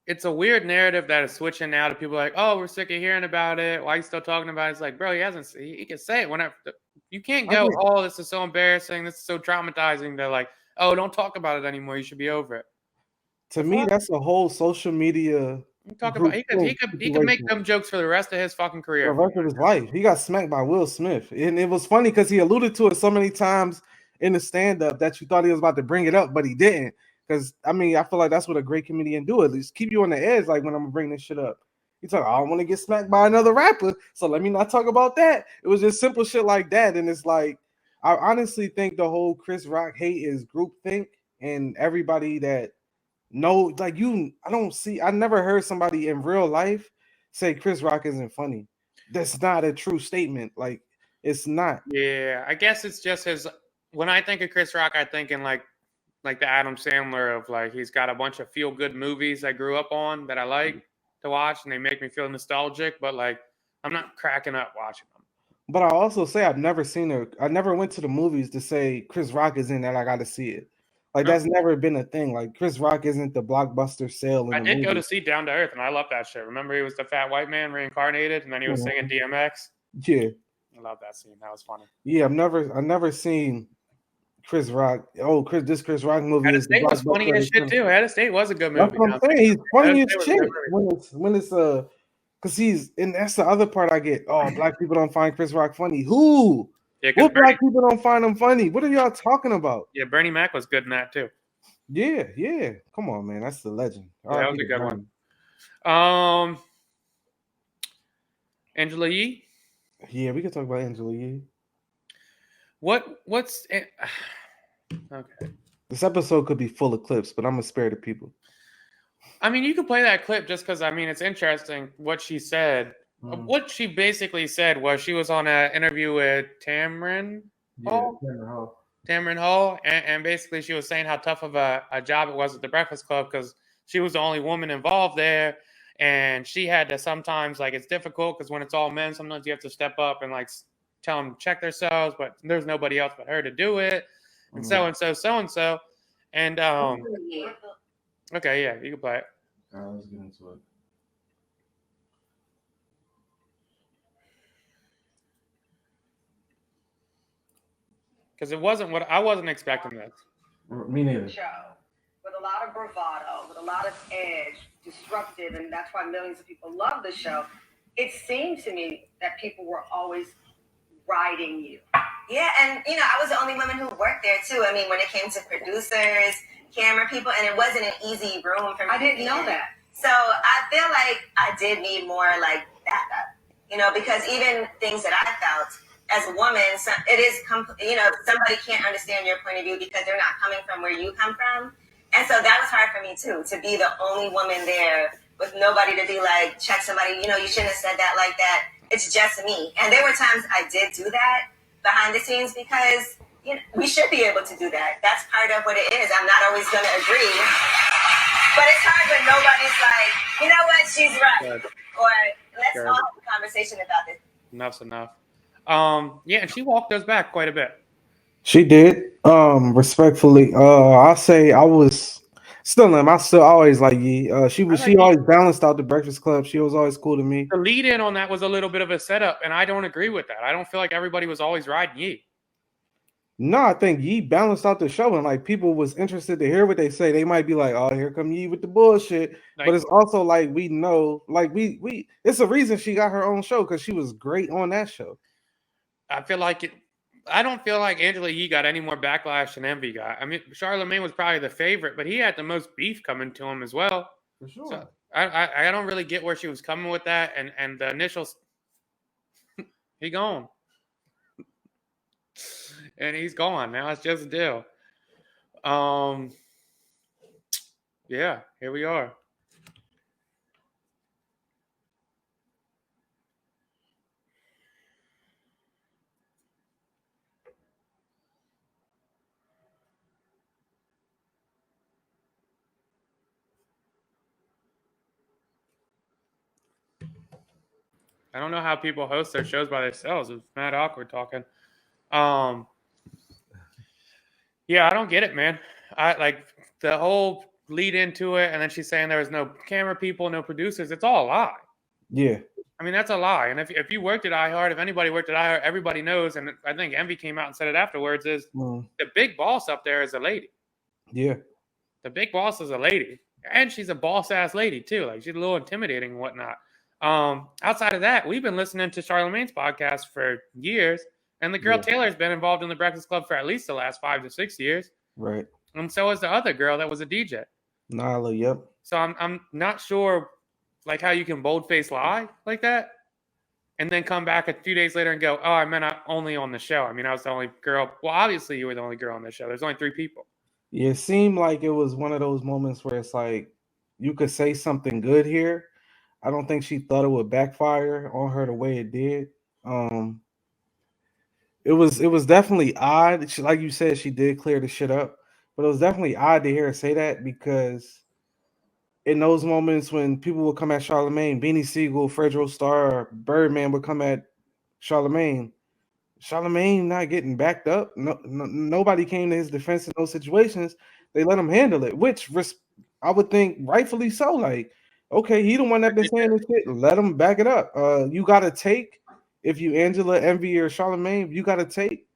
it's a weird narrative that is switching now to people like, oh, we're sick of hearing about it. Why are you still talking about it? It's like, bro, he can say it whenever. You can't go, oh, this is so embarrassing. This is so traumatizing. They're like, oh, don't talk about it anymore. You should be over it. To me, that's a whole social media. He could make them jokes for the rest of his fucking career. For the rest of his life. He got smacked by Will Smith. And it was funny because he alluded to it so many times in the stand-up that you thought he was about to bring it up, but he didn't. Because, I mean, I feel like that's what a great comedian do. At least keep you on the edge, like when I'm going to bring this shit up. You talk, I don't want to get smacked by another rapper, so let me not talk about that. It was just simple shit like that. And it's like, I honestly think the whole Chris Rock hate is groupthink, and everybody that know, like I never heard somebody in real life say Chris Rock isn't funny. That's not a true statement. Like, it's not. Yeah, I guess it's just when I think of Chris Rock, I think in like the Adam Sandler of like he's got a bunch of feel good movies I grew up on that I like to watch and they make me feel nostalgic, but like I'm not cracking up watching them. But I also say I never went to the movies to say Chris Rock is in that I got to see it. Like that's never been a thing. Like Chris Rock isn't the blockbuster sale. I did go to see Down to Earth and I love that shit. Remember he was the fat white man reincarnated and then he was singing DMX. Yeah. I love that scene. That was funny. Yeah, I've never seen Chris Rock. Oh, this Chris Rock movie Head of State was funny as shit too. Head of State was a good movie. That's what I'm saying. He's funny as shit when it's because and that's the other part I get. Oh, black people don't find Chris Rock funny. Who? Yeah, what black people don't find him funny? What are y'all talking about? Yeah, Bernie Mac was good in that too. Yeah. Come on, man. That's the legend. Yeah, that was a good one. Angela Yee. Yeah, we can talk about Angela Yee. What's okay? This episode could be full of clips, but I'm gonna spare the people. I mean, you could play that clip just because I mean it's interesting what she said. What she basically said was she was on an interview with Tamron Hall. Tamron Hall, and basically she was saying how tough of a job it was at the Breakfast Club because she was the only woman involved there, and she had to sometimes, like, it's difficult because when it's all men, sometimes you have to step up and, like, tell them to check themselves, but there's nobody else but her to do it, and so and so, and okay, yeah, you can play it. All right, let's get into it. Because it wasn't what I wasn't expecting this. Me neither. Show with a lot of bravado, with a lot of edge, disruptive, and that's why millions of people love the show. It seemed to me that people were always riding you. Yeah, and I was the only woman who worked there too. I mean, when it came to producers, camera people, and it wasn't an easy room for me. I didn't know that. So I feel like I did need more like backup, because even things that I felt as a woman, it is, somebody can't understand your point of view because they're not coming from where you come from. And so that was hard for me too, to be the only woman there with nobody to be like, check somebody, you shouldn't have said that like that. It's just me. And there were times I did do that behind the scenes because we should be able to do that. That's part of what it is. I'm not always going to agree. But it's hard when nobody's like, you know what, she's right. Good. Or let's all have a conversation about this. Enough's enough. Yeah, and she walked us back quite a bit. She did. Respectfully, I'll say I was still am. I still always like Yee. She always balanced out the Breakfast Club. She was always cool to me. The lead in on that was a little bit of a setup, and I don't agree with that. I don't feel like everybody was always riding Yee. No, I think Yee balanced out the show, and like people was interested to hear what they say. They might be like, "Oh, here come Yee with the bullshit," but it's also like we know, like we it's a reason she got her own show because she was great on that show. I feel like it. I don't feel like Angela Yee got any more backlash than Envy got. I mean, Charlamagne was probably the favorite, but he had the most beef coming to him as well. For sure. So I don't really get where she was coming with that, and the initials. He gone. And he's gone. Now it's just a deal. Yeah, here we are. I don't know how people host their shows by themselves. It's mad awkward talking. Yeah, I don't get it, man. I like the whole lead into it, and then she's saying there was no camera people, no producers. It's all a lie. Yeah. I mean, that's a lie. And if you worked at iHeart, if anybody worked at iHeart, everybody knows, and I think Envy came out and said it afterwards, is the big boss up there is a lady. Yeah. The big boss is a lady. And she's a boss-ass lady, too. Like, she's a little intimidating and whatnot. Outside of that, we've been listening to Charlamagne's podcast for years, and the girl Taylor's been involved in the Breakfast Club for at least the last 5 to 6 years. Right. And so is the other girl that was a DJ. Nyla, yep. So I'm not sure, like, how you can boldface lie like that, and then come back a few days later and go, "Oh, I meant only on the show. I mean, I was the only girl." Well, obviously, you were the only girl on the show. There's only 3 people. Yeah, it seemed like it was one of those moments where it's like you could say something good here. I don't think she thought it would backfire on her the way it did. It was definitely odd. She, like you said, she did clear the shit up, but it was definitely odd to hear her say that because in those moments when people would come at Charlamagne, Beanie Siegel, Fredro Starr, Birdman would come at Charlamagne not getting backed up. Nobody came to his defense in those situations. They let him handle it, which I would think rightfully so. Like, okay, he the one that been saying this shit. Let him back it up. You got to take. If you Angela, Envy, or Charlamagne, you got to take,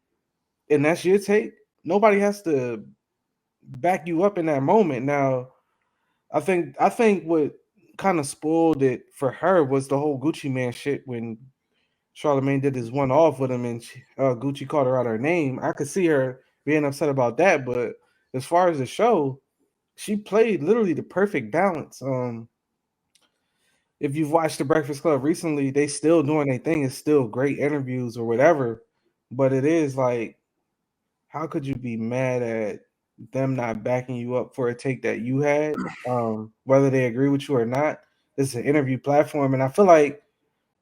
and that's your take. Nobody has to back you up in that moment. Now, I think what kind of spoiled it for her was the whole Gucci Man shit when Charlamagne did his one off with him and Gucci called her out her name. I could see her being upset about that, but as far as the show, she played literally the perfect balance. If you've watched The Breakfast Club recently, they still doing their thing. It's still great interviews or whatever, but it is like, how could you be mad at them not backing you up for a take that you had, whether they agree with you or not? This is an interview platform, and I feel like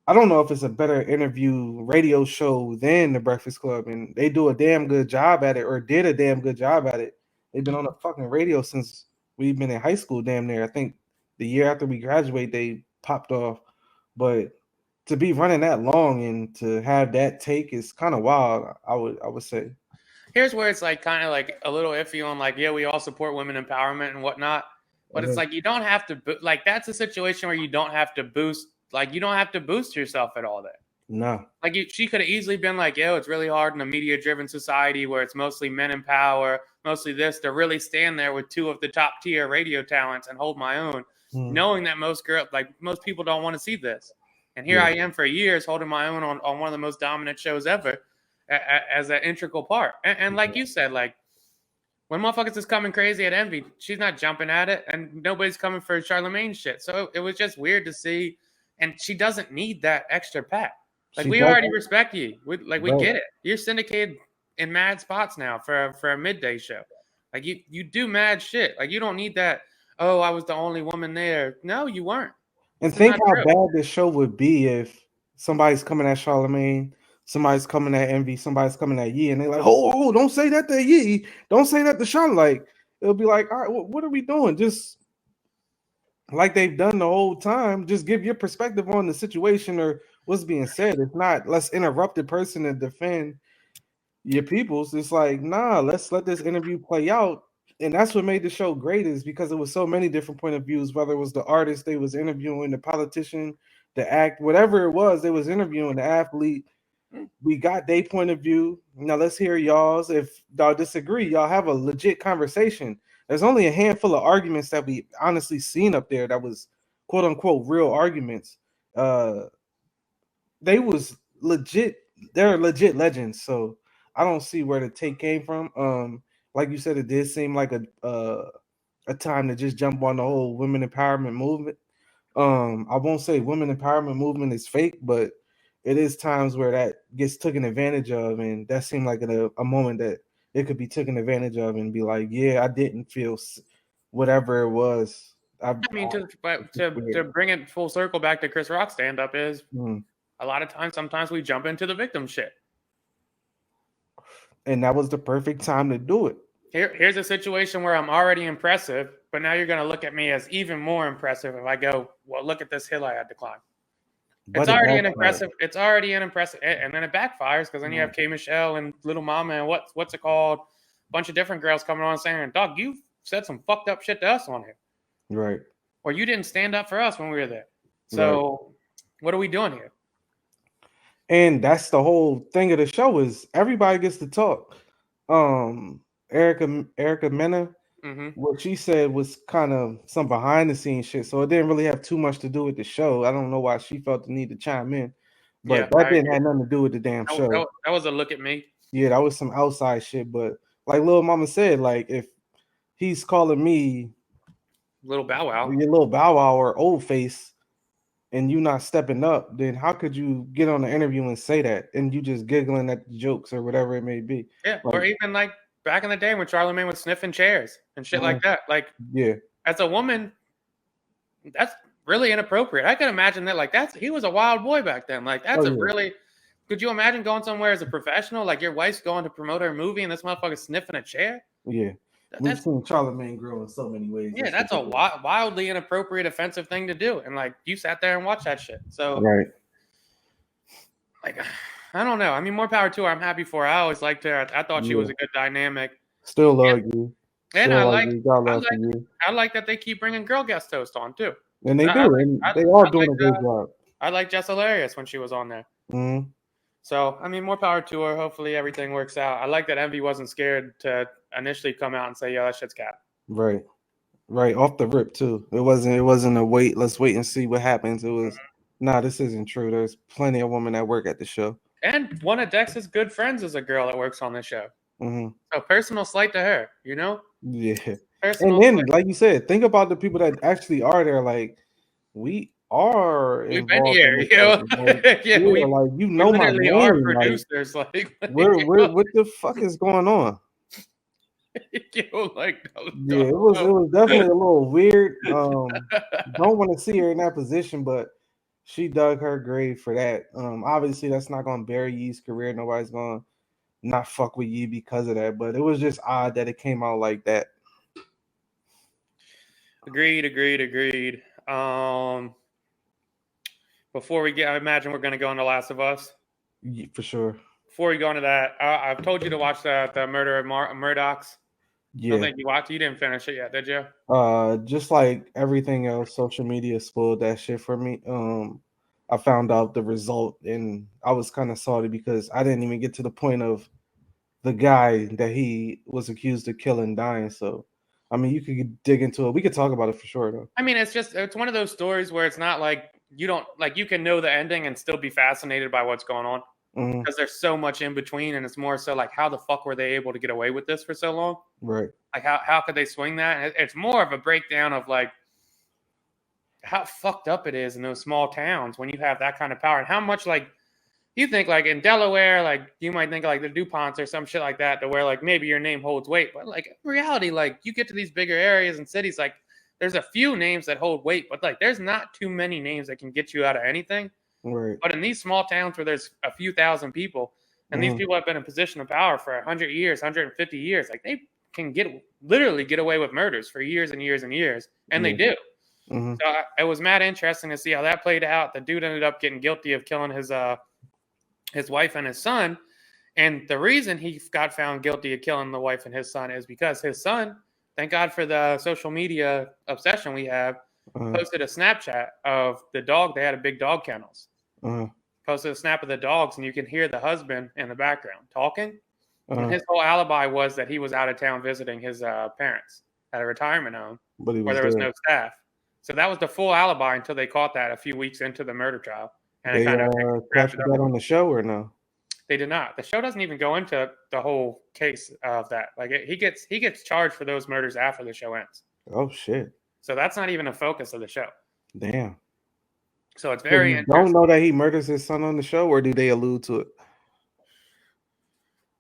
I don't know if it's a better interview radio show than the Breakfast Club, and they do a damn good job at it, or did a damn good job at it. They've been on the fucking radio since we've been in high school, damn near. I think the year after we graduate, they popped off. But to be running that long and to have that take is kind of wild. I would say. Here's where it's like kind of like a little iffy on like, yeah, we all support women empowerment and whatnot, but it's like you don't have to like that's a situation where you don't have to boost. Like, you don't have to boost yourself at all there. No. Like, she could have easily been like, yo, it's really hard in a media-driven society where it's mostly men in power, mostly this, to really stand there with two of the top-tier radio talents and hold my own, knowing that most people don't want to see this. And here I am for years holding my own on one of the most dominant shows ever as an integral part. And like you said, like, when motherfuckers is coming crazy at Envy, she's not jumping at it, and nobody's coming for Charlemagne shit. So it was just weird to see. And she doesn't need that extra pat. Like, we already respect you. We get it. You're syndicated in mad spots now for a midday show. Like, you do mad shit. Like, you don't need that, oh, I was the only woman there. No, you weren't. And think how bad this show would be if somebody's coming at Charlemagne, somebody's coming at Envy, somebody's coming at Yee, and they're like, oh, don't say that to Yee. Don't say that to Charlemagne. Like, it'll be like, all right, what are we doing? Just like they've done the whole time, just give your perspective on the situation or what's being said. It's not let's interrupt the person and defend your peoples. It's like, nah, let's let this interview play out. And that's what made the show great, is because it was so many different point of views, whether it was the artist they was interviewing, the politician, the act, whatever it was, they was interviewing the athlete. We got their point of view. Now let's hear y'all's. If y'all disagree, y'all have a legit conversation. There's only a handful of arguments that we honestly seen up there that was quote unquote real arguments. They was legit. They're legit legends. So I don't see where the take came from. Like you said, it did seem like a time to just jump on the whole women empowerment movement. I won't say women empowerment movement is fake, but it is times where that gets taken advantage of, and that seemed like a moment that it could be taken advantage of and be like, yeah, I didn't feel whatever it was. I mean, to bring it full circle back to Chris Rock's stand-up is a lot of times, sometimes we jump into the victim shit. And that was the perfect time to do it. Here's a situation where I'm already impressive, but now you're going to look at me as even more impressive if I go, well, look at this hill I had to climb. It's already an impressive, and then it backfires because then you have K. Michelle and Little Mama and what's it called? A bunch of different girls coming on saying, dog, you said some fucked up shit to us on here. Right. Or you didn't stand up for us when we were there. So what are we doing here? And that's the whole thing of the show, is everybody gets to talk. Erica Mena, what she said was kind of some behind the scenes shit, so it didn't really have too much to do with the show. I don't know why she felt the need to chime in, but that didn't have nothing to do with the damn show. That was a look at me. Yeah, that was some outside shit. But like Lil Mama said, like if he's calling me Little Bow Wow, your Little Bow Wow or old face, and you not stepping up, then how could you get on the interview and say that and you just giggling at the jokes or whatever it may be? Yeah, like, or even like back in the day when Charlemagne was sniffing chairs and shit like that. Like, yeah, as a woman, that's really inappropriate. I can imagine that. Like, he was a wild boy back then. Like, that's really. Could you imagine going somewhere as a professional, like your wife's going to promote her movie and this motherfucker's sniffing a chair? Yeah. We've seen Charlemagne grow in so many ways. Yeah, that's a wildly inappropriate, offensive thing to do. And like, you sat there and watched that shit. So, like, I don't know. I mean, more power to her. I'm happy for her. I always liked her. I thought she was a good dynamic. Still love you. And I like that they keep bringing girl guest host on too. And they do. And they are doing a good job. I like Jess Hilarious when she was on there. Mm-hmm. So, I mean, more power to her. Hopefully everything works out. I like that Envy wasn't scared to initially come out and say, yo, that shit's cap. Right. Off the rip too. It wasn't a wait. Let's wait and see what happens. It was, nah, this isn't true. There's plenty of women that work at the show. And one of Dex's good friends is a girl that works on the show. Mm-hmm. So personal slight to her, you know? Yeah. Personal and then, slight. like you said, think about the people that actually are there. Like, we've been here, you know? Like, you know, my name. Are producers, like what the fuck is going on? It was definitely a little weird. Don't want to see her in that position, but She dug her grave for that. Obviously that's not gonna bury Yee's career. Nobody's gonna not fuck with Yee because of that. But it was just odd that it came out like that. Agreed. Before we get, I imagine we're gonna go into Last of Us. Yeah, for sure. Before we go into that, I've told you to watch the Murder of Murdochs. I Yeah. don't think you watched. You didn't finish it yet, did you? Just like everything else, social media spoiled that shit for me. I found out the result and I was kind of salty because I didn't even get to the point of the guy that he was accused of killing dying. So, I mean, you could dig into it. We could talk about it for sure, though. I mean, it's one of those stories where it's not like you don't like you can know the ending and still be fascinated by what's going on because there's so much in between, and it's more so like how the fuck were they able to get away with this for so long? Right. Like how could they swing that? And it's more of a breakdown of like how fucked up it is in those small towns when you have that kind of power and how much like you think like in Delaware, like you might think like the DuPonts or some shit like that to where like maybe your name holds weight, but like in reality, like you get to these bigger areas and cities, like there's a few names that hold weight, but like there's not too many names that can get you out of anything. Right. But in these small towns where there's a few thousand people and these people have been in position of power for 100 years, 150 years, like they can literally get away with murders for years and years and years, and they do. So it was mad interesting to see how that played out. The dude ended up getting guilty of killing his wife and his son, and the reason he got found guilty of killing the wife and his son is because his son, thank God for the social media obsession we have, posted a Snapchat of the dog. They had a big dog kennels. Posted a snap of the dogs, and you can hear the husband in the background talking. And his whole alibi was that he was out of town visiting his parents at a retirement home where there was no staff. So that was the full alibi until they caught that a few weeks into the murder trial. And They it kind of captured that on the show or no? They did not. The show doesn't even go into the whole case of that. Like he gets charged for those murders after the show ends. Oh shit! So that's not even a focus of the show. Damn. So it's very you interesting. don't know that he murders his son on the show, or do they allude to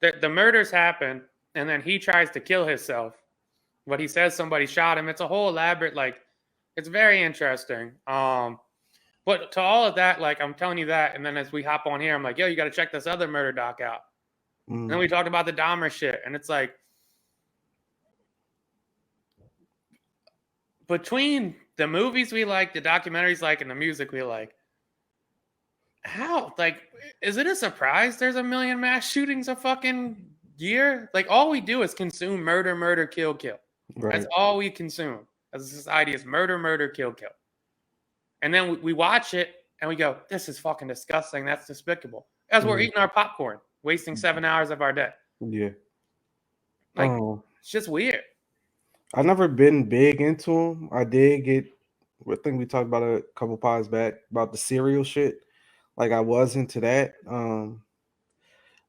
it? The murders happen, and then he tries to kill himself. But he says somebody shot him. It's a whole elaborate, like, it's very interesting. But to all of that, like, I'm telling you that, and then as we hop on here, I'm like, yo, you got to check this other murder doc out. And then we talked about the Dahmer shit, and it's like, between the movies we like, the documentaries like, and the music we like, how, like, is it a surprise there's a million mass shootings a fucking year? Like, all we do is consume murder, kill. Right. That's all we consume as a society is murder, kill. And then we watch it and we go, this is fucking disgusting. That's despicable. As we're eating our popcorn, wasting 7 hours of our day. Yeah. Like, it's just weird. I've never been big into them. I did get, I think we talked about a couple pods back about the serial shit. Like I was into that. I'm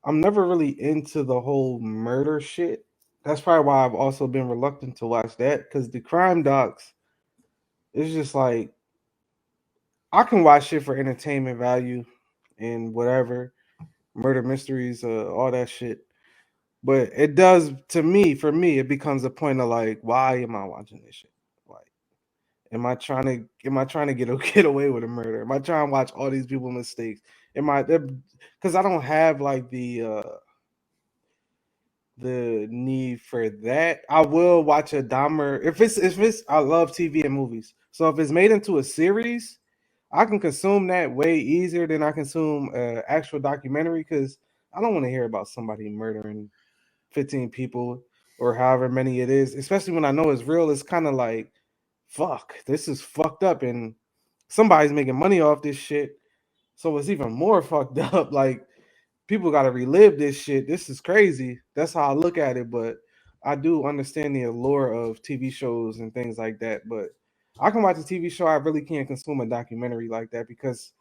never really into the whole murder shit. That's probably why I've also been reluctant to watch that, because the crime docs, it's just like, I can watch shit for entertainment value and whatever, murder mysteries, all that shit. But it does, for me, it becomes a point of like, why am I watching this shit? Like, am I trying to get away with a murder? Am I trying to watch all these people's mistakes? Because I don't have like the need for that. I will watch a Dahmer if it's I love TV and movies. So if it's made into a series, I can consume that way easier than I consume an actual documentary, because I don't want to hear about somebody murdering 15 people or however many it is, especially when I know it's real. It's kind of like, fuck, this is fucked up and somebody's making money off this shit. So it's even more fucked up. Like, people got to relive this shit. This is crazy. That's how I look at it. But I do understand the allure of TV shows and things like that. But I can watch a TV show. I really can't consume a documentary like that because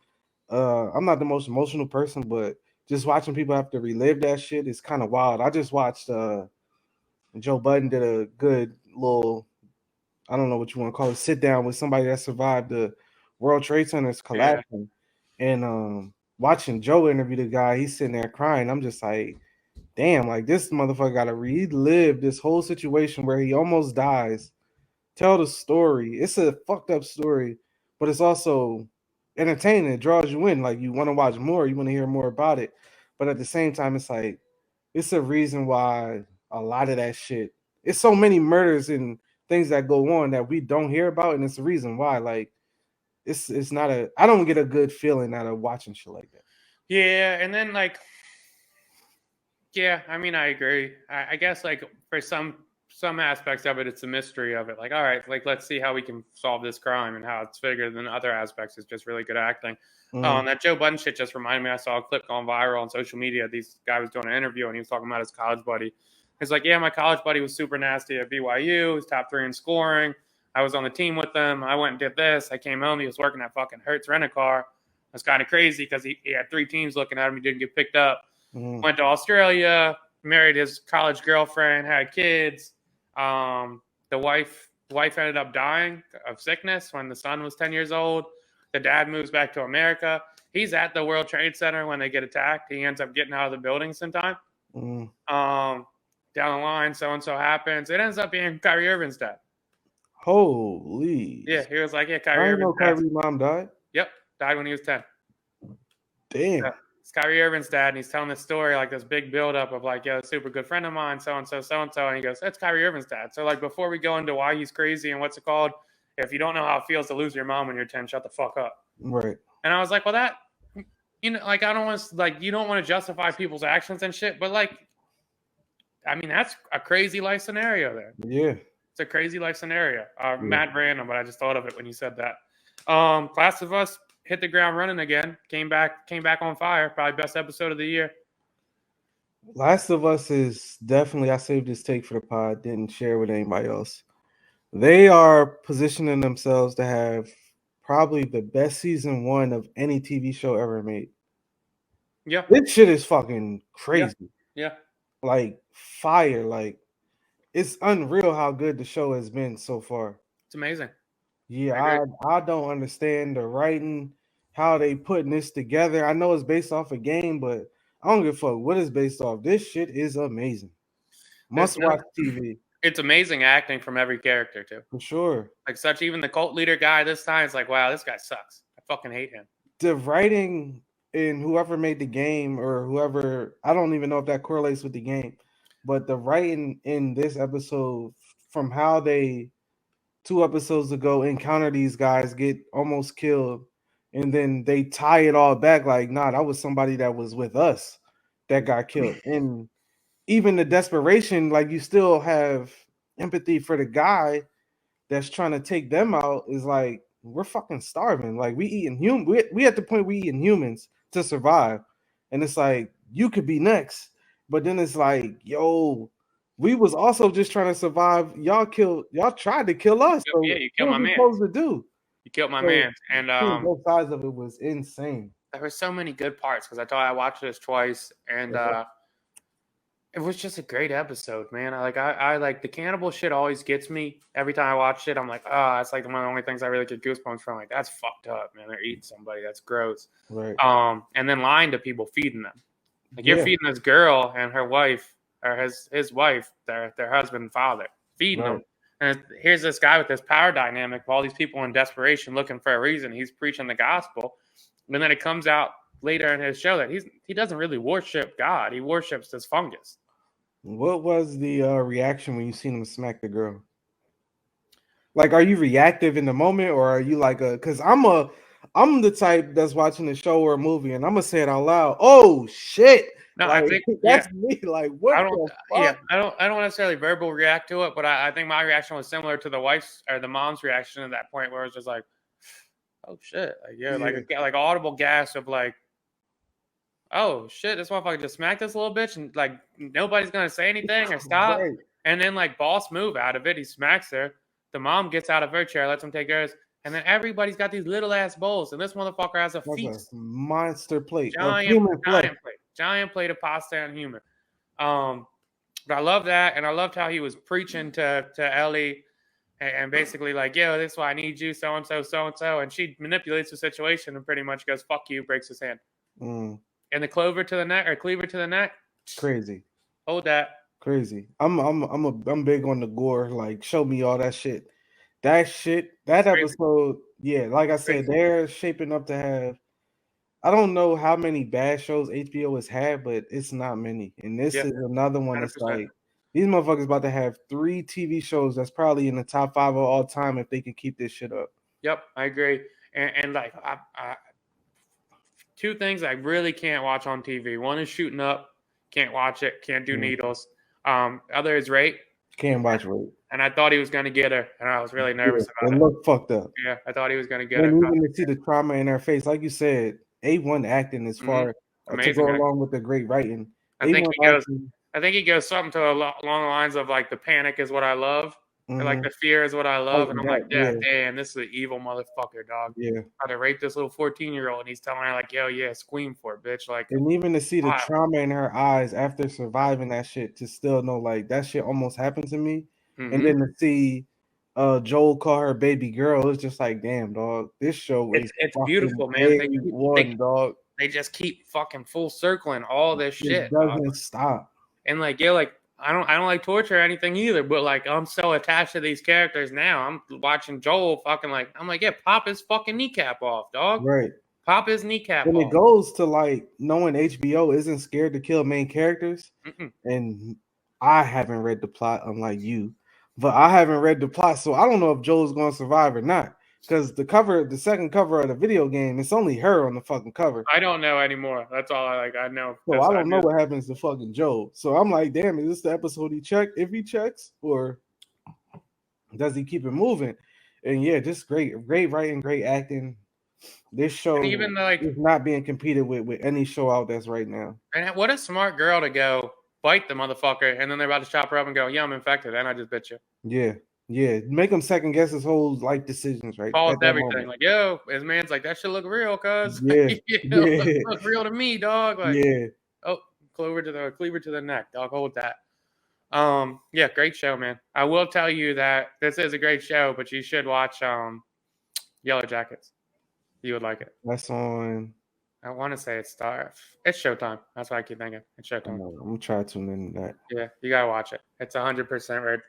I'm not the most emotional person, but just watching people have to relive that shit is kind of wild. I just watched Joe Budden did a good little, I don't know what you want to call it, sit down with somebody that survived the World Trade Center's collapsing. Yeah. And watching Joe interview the guy, he's sitting there crying. I'm just like, damn, like this motherfucker got to relive this whole situation where he almost dies, tell the story. It's a fucked up story, but it's also entertaining. It draws you in. Like you want to watch more. You want to hear more about it. But at the same time, it's like it's a reason why a lot of that shit. It's so many murders and things that go on that we don't hear about, and it's the reason why. Like it's not a. I don't get a good feeling out of watching shit like that. Yeah, and then like, yeah, I mean, I agree. I guess like for some aspects of it, it's a mystery of it. Like, all right, like let's see how we can solve this crime and how it's bigger than other aspects. It's just really good acting. Mhm. That Joe Budden shit just reminded me. I saw a clip going viral on social media. This guy was doing an interview and he was talking about his college buddy. He's like, yeah, my college buddy was super nasty at BYU. He was top 3 in scoring. I was on the team with him. I went and did this. I came home. He was working at fucking Hertz Rent-A-Car. That's kind of crazy because he had 3 teams looking at him. He didn't get picked up. Mhm. Went to Australia, married his college girlfriend, had kids. The wife ended up dying of sickness when the son was 10 years old. The dad moves back to America. He's at the World Trade Center when they get attacked. He ends up getting out of the building sometime. Mhm. Down the line, so-and-so happens. It ends up being Kyrie Irving's dad. Holy. Yeah, he was like, yeah, I Kyrie didn't know Irving's dad. Kyrie's mom died. Yep, died when he was 10. Damn. Yeah. It's Kyrie Irving's dad, and he's telling this story, like this big buildup of like, yeah, a super good friend of mine, so-and-so, so-and-so. And he goes, that's Kyrie Irving's dad. So like before we go into why he's crazy and what's it called, if you don't know how it feels to lose your mom when you're 10, shut the fuck up. Right. And I was like, well, that, you know, like I don't want to, like, you don't want to justify people's actions and shit, but like, I mean, that's a crazy life scenario there. Yeah. It's a crazy life scenario. Mad random, but I just thought of it when you said that. Last of Us hit the ground running again. Came back on fire. Probably best episode of the year. Last of Us is definitely. I saved this take for the pod. Didn't share with anybody else. They are positioning themselves to have probably the best season 1 of any TV show ever made. Yeah. This shit is fucking crazy. Yeah. Like fire. Like it's unreal how good the show has been so far. It's amazing. Yeah, I don't understand the writing, how they putting this together. I know it's based off a game, but I don't give a fuck what it's based off. This shit is amazing. Must watch TV. It's amazing acting from every character too. For sure. Like such, even the cult leader guy this time, it's like, wow, this guy sucks. I fucking hate him. The writing in whoever made the game or whoever, I don't even know if that correlates with the game, but the writing in this episode from how they 2 episodes ago encounter these guys, get almost killed, and then they tie it all back like, nah, that was somebody that was with us that got killed. And even the desperation, like you still have empathy for the guy that's trying to take them out, is like, we're fucking starving. Like we eating we at the point we eating humans to survive. And it's like, you could be next. But then it's like, yo, we was also just trying to survive. Y'all tried to kill us. Yeah, So you killed my what are we man. supposed to do? You killed my So, man. And both sides of it was insane. there were so many good parts because I thought I watched this twice, and it was just a great episode, man. I like the cannibal shit always gets me every time I watch it. I'm like, it's like one of the only things I really get goosebumps from. Like, that's fucked up, man. They're eating somebody. That's gross. Right. And then lying to people, feeding them. Like you're feeding this girl and her wife, or his wife, their husband and father, feeding them. And here's this guy with this power dynamic of all these people in desperation looking for a reason. He's preaching the gospel. And then it comes out later in his show that he doesn't really worship God. He worships this fungus. What was the reaction when you seen him smack the girl? Like, are you reactive in the moment, or are you like because I'm the type that's watching a show or a movie and I'm gonna say it out loud. Oh shit. No, like, I think that's me. Like, what? I don't necessarily verbal react to it, but I think my reaction was similar to the wife's or the mom's reaction at that point, where it was just like, oh shit, like audible gasp of like, oh shit, this motherfucker just smacked this little bitch, and like nobody's gonna say anything or stop. Right. And then like boss move out of it, he smacks her. The mom gets out of her chair, lets him take hers, and then everybody's got these little ass bowls, and this motherfucker has a feast, monster plate, giant plate of pasta and humor. But I love that, and I loved how he was preaching to Ellie, and basically like, yo, this is why I need you, so and so, and she manipulates the situation and pretty much goes, fuck you, breaks his hand. And the cleaver to the neck, crazy. Hold that. Crazy. I'm big on the gore. Like, show me all that shit. That episode Yeah, like I said, they're shaping up to have. I don't know how many bad shows HBO has had, but it's not many. And this is another one that's 100%. like these motherfuckers about to have 3 TV shows that's probably in the top 5 of all time if they can keep this shit up. Yep, I agree. And like, I 2 things I really can't watch on TV. One is Shooting Up. Can't watch it. Can't do needles. Other is Rape. Can't watch Rape. And I thought he was going to get her, and I was really nervous It about it. looked fucked up. Yeah, I thought he was going to get her. And even to see the trauma in her face, like you said, A1 acting as far to Amazing go acting. along with the great writing. I think he goes something to along the lines of like the panic is what I love, and like the fear is what I love, and I'm like, damn, this is an evil motherfucker, dog. Yeah, How to rape this little 14-year-old, and he's telling her like, yo, yeah, scream for it, bitch. Like, and even to see the trauma in her eyes after surviving that shit, to still know like that shit almost happened to me, and then to see Joel call her baby girl, it's just like, damn, dog, this show is it's beautiful, man. Dog. They just keep fucking full circling all this shit. It doesn't stop. And like, yeah, like I don't like torture or anything either, but like I'm so attached to these characters now. I'm watching Joel fucking like, I'm like, yeah, pop his fucking kneecap off, dog. Right. Pop his kneecap and off. It goes to like knowing HBO isn't scared to kill main characters. And I haven't read the plot, unlike you, but I haven't read the plot, so I don't know if Joel's going to survive or not. Because the second cover of the video game, it's only her on the fucking cover. I don't know anymore. That's all I know. So I don't know what happens to fucking Joel. So I'm like, damn, is this the episode he checked? If he checks, or does he keep it moving? And yeah, just great writing, great acting. This show even like is not being competed with any show out that's right now. And what a smart girl to go bite the motherfucker, and then they're about to chop her up and go, yeah, I'm infected, and I just bit you. Yeah, make him second guess his whole life decisions, right? Paused everything. Moment. Like, yo, his man's like, that should look real, cuz. Yeah. Look real to me, dog. Like, yeah. Oh, cleaver to the neck, dog. Hold that. Yeah, great show, man. I will tell you that this is a great show, but you should watch Yellow Jackets. You would like it. That's on. I want to say it's Showtime. That's what I keep thinking. It's Showtime. I'm gonna try to tune in that. Yeah, you gotta watch it. It's 100% right.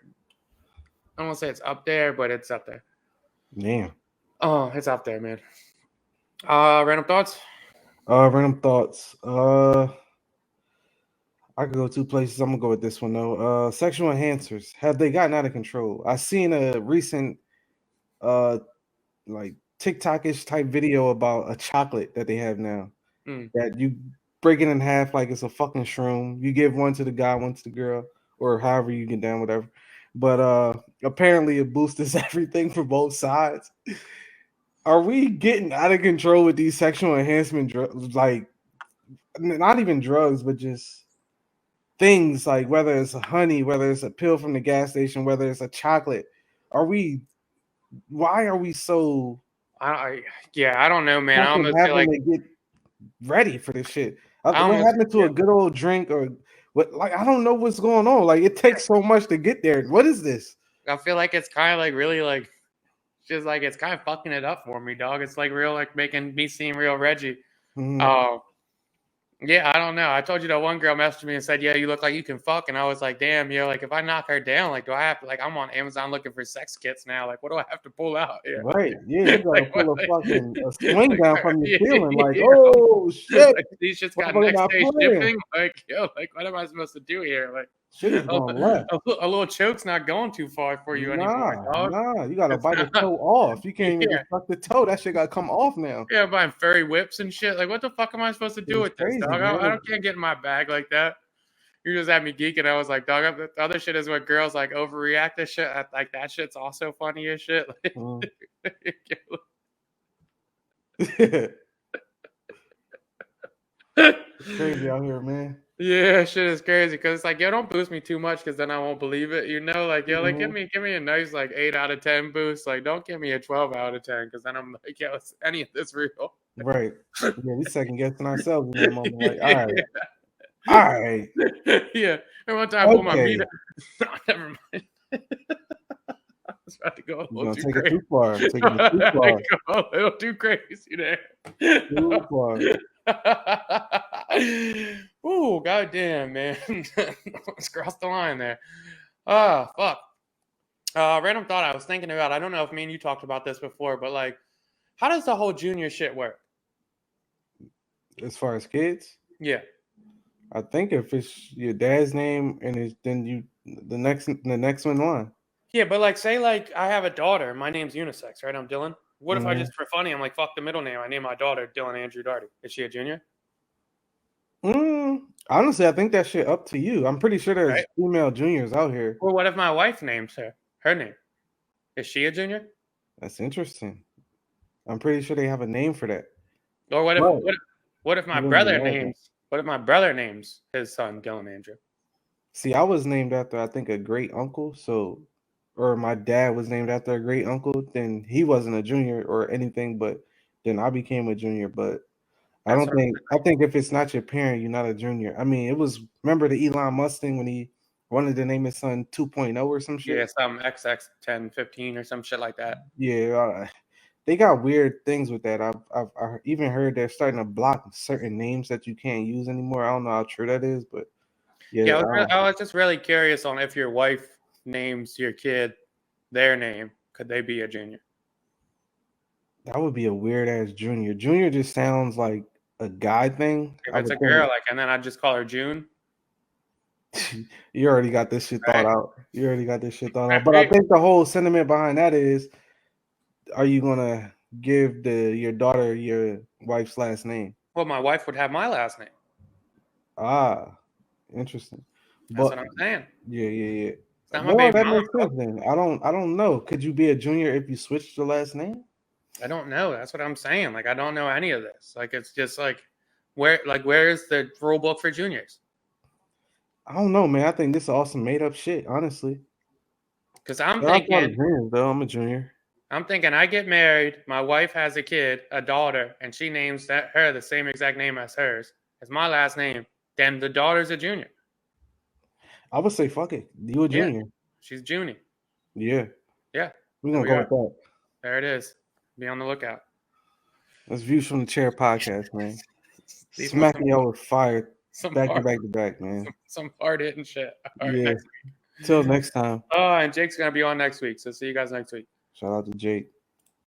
I don't want to say it's up there, but it's up there. Damn. Oh, it's up there, man. Random thoughts? Random thoughts. I could go 2 places. I'm gonna go with this one though. Sexual enhancers, have they gotten out of control? I seen a recent like TikTok-ish type video about a chocolate that they have now. That you break it in half like it's a fucking shroom. You give one to the guy, one to the girl, or however you get down, whatever. But apparently it boosts everything for both sides. Are we getting out of control with these sexual enhancement drugs? Like, not even drugs, but just things like whether it's a honey, whether it's a pill from the gas station, whether it's a chocolate. Why are we so? I don't know, man. I almost feel like to get ready for this shit. What happened to a good old drink or what? Like, I don't know what's going on. Like, it takes so much to get there. What is this? I feel like it's kind of like really like just like it's kind of fucking it up for me, dog. It's like real, like making me seem real Reggie. Yeah, I don't know. I told you that one girl messaged me and said, yeah, you look like you can fuck. And I was like, damn, like if I knock her down, like do I have to, like I'm on Amazon looking for sex kits now. Like what do I have to pull out? Yeah. Right. Yeah, you gotta pull a fucking swing down from your ceiling. Like, oh shit. Like, these shits got next day shipping. Like, yo, like what am I supposed to do here? Like shit is going left. A little choke's not going too far for you anymore, dog. Nah, you gotta bite the toe off. You can't even fuck the toe. That shit gotta come off now. Yeah, buying furry whips and shit. Like, what the fuck am I supposed to do with this, dog? I can't get in my bag like that. You just had me geeking. I was like, dog, the other shit is when girls like overreact to shit. Like that shit's also funny as shit. It's crazy out here, man. Yeah, shit is crazy because it's like, yo, don't boost me too much because then I won't believe it. You know, like, yo, like give me a nice like 8 out of 10 boost. Like, don't give me a 12 out of 10 because then I'm like, yo, is any of this real? Right. Yeah, we second guessing ourselves in that moment. Like, all right. Yeah. And one time I pulled my meat out. No, never mind. I was about to go a little too crazy. Too far. Taking it too far. Go a little too crazy there. Too far. Ooh, goddamn, man. Let's cross the line there. Oh, fuck. Random thought I was thinking about. I don't know if me and you talked about this before, but like How does the whole junior shit work? As far as kids, Yeah. I think if it's your dad's name and it's then you the next one in line. Yeah, but like, say like I have a daughter. My name's unisex, right? I'm Dylan. What if I just for funny, I'm like, fuck the middle name. I name my daughter Dylan Andrew Darty. Is she a junior? Honestly, I think that shit up to you. I'm pretty sure there's Right. female juniors out here. Or what if my wife names her name? Is she a junior? That's interesting. I'm pretty sure they have a name for that. Or what if Right. what if my I didn't brother even know that. names what if my brother names his son Dylan Andrew? See, I was named after I think a great uncle, or my dad was named after a great uncle. Then he wasn't a junior or anything, but then I became a junior. But I That's don't what think I think if it's not your parent, you're not a junior. I mean, it was remember the Elon Musk thing when he wanted to name his son 2.0 or some shit. Yeah, some XX 10, 15 or some shit like that. Yeah, they got weird things with that. I've even heard they're starting to block certain names that you can't use anymore. I don't know how true that is, but Yeah, I was just really curious on if your wife names your kid their name, could they be a junior? that would be a weird ass junior. Junior just sounds like a guy thing. If I it's would a girl, like, and then I'd just call her June. think you already got this shit thought Right. out. You already got this shit thought out. But I think the whole sentiment behind that is, are you gonna give your daughter your wife's last name? Well, my wife would have my last name. Ah, interesting. That's But what I'm saying. yeah. It's not my No, baby that mama, makes sense then. I don't know. Could you be a junior if you switched your last name? I don't know. That's what I'm saying. Like, I don't know any of this. Like, it's just like, where is the rule book for juniors? I don't know, man. I think this is awesome made up shit, honestly. Because I'm There are a lot of thinking, juniors, though. I'm a junior. I get married, my wife has a kid, a daughter, and she names her the same exact name as hers, as my last name. Then the daughter's a junior. I would say fuck it. You a Yeah. junior. She's Junie. Yeah. Yeah. We're gonna we go are. with that. There it is. Be on the lookout. That's Views from the Chair podcast, man. These Smacking y'all with fire some back to hard, back to back, man. some hard hitting shit. All right, Yeah. next week. Till next time. Oh, and Jake's gonna be on next week. So see you guys next week. Shout out to Jake.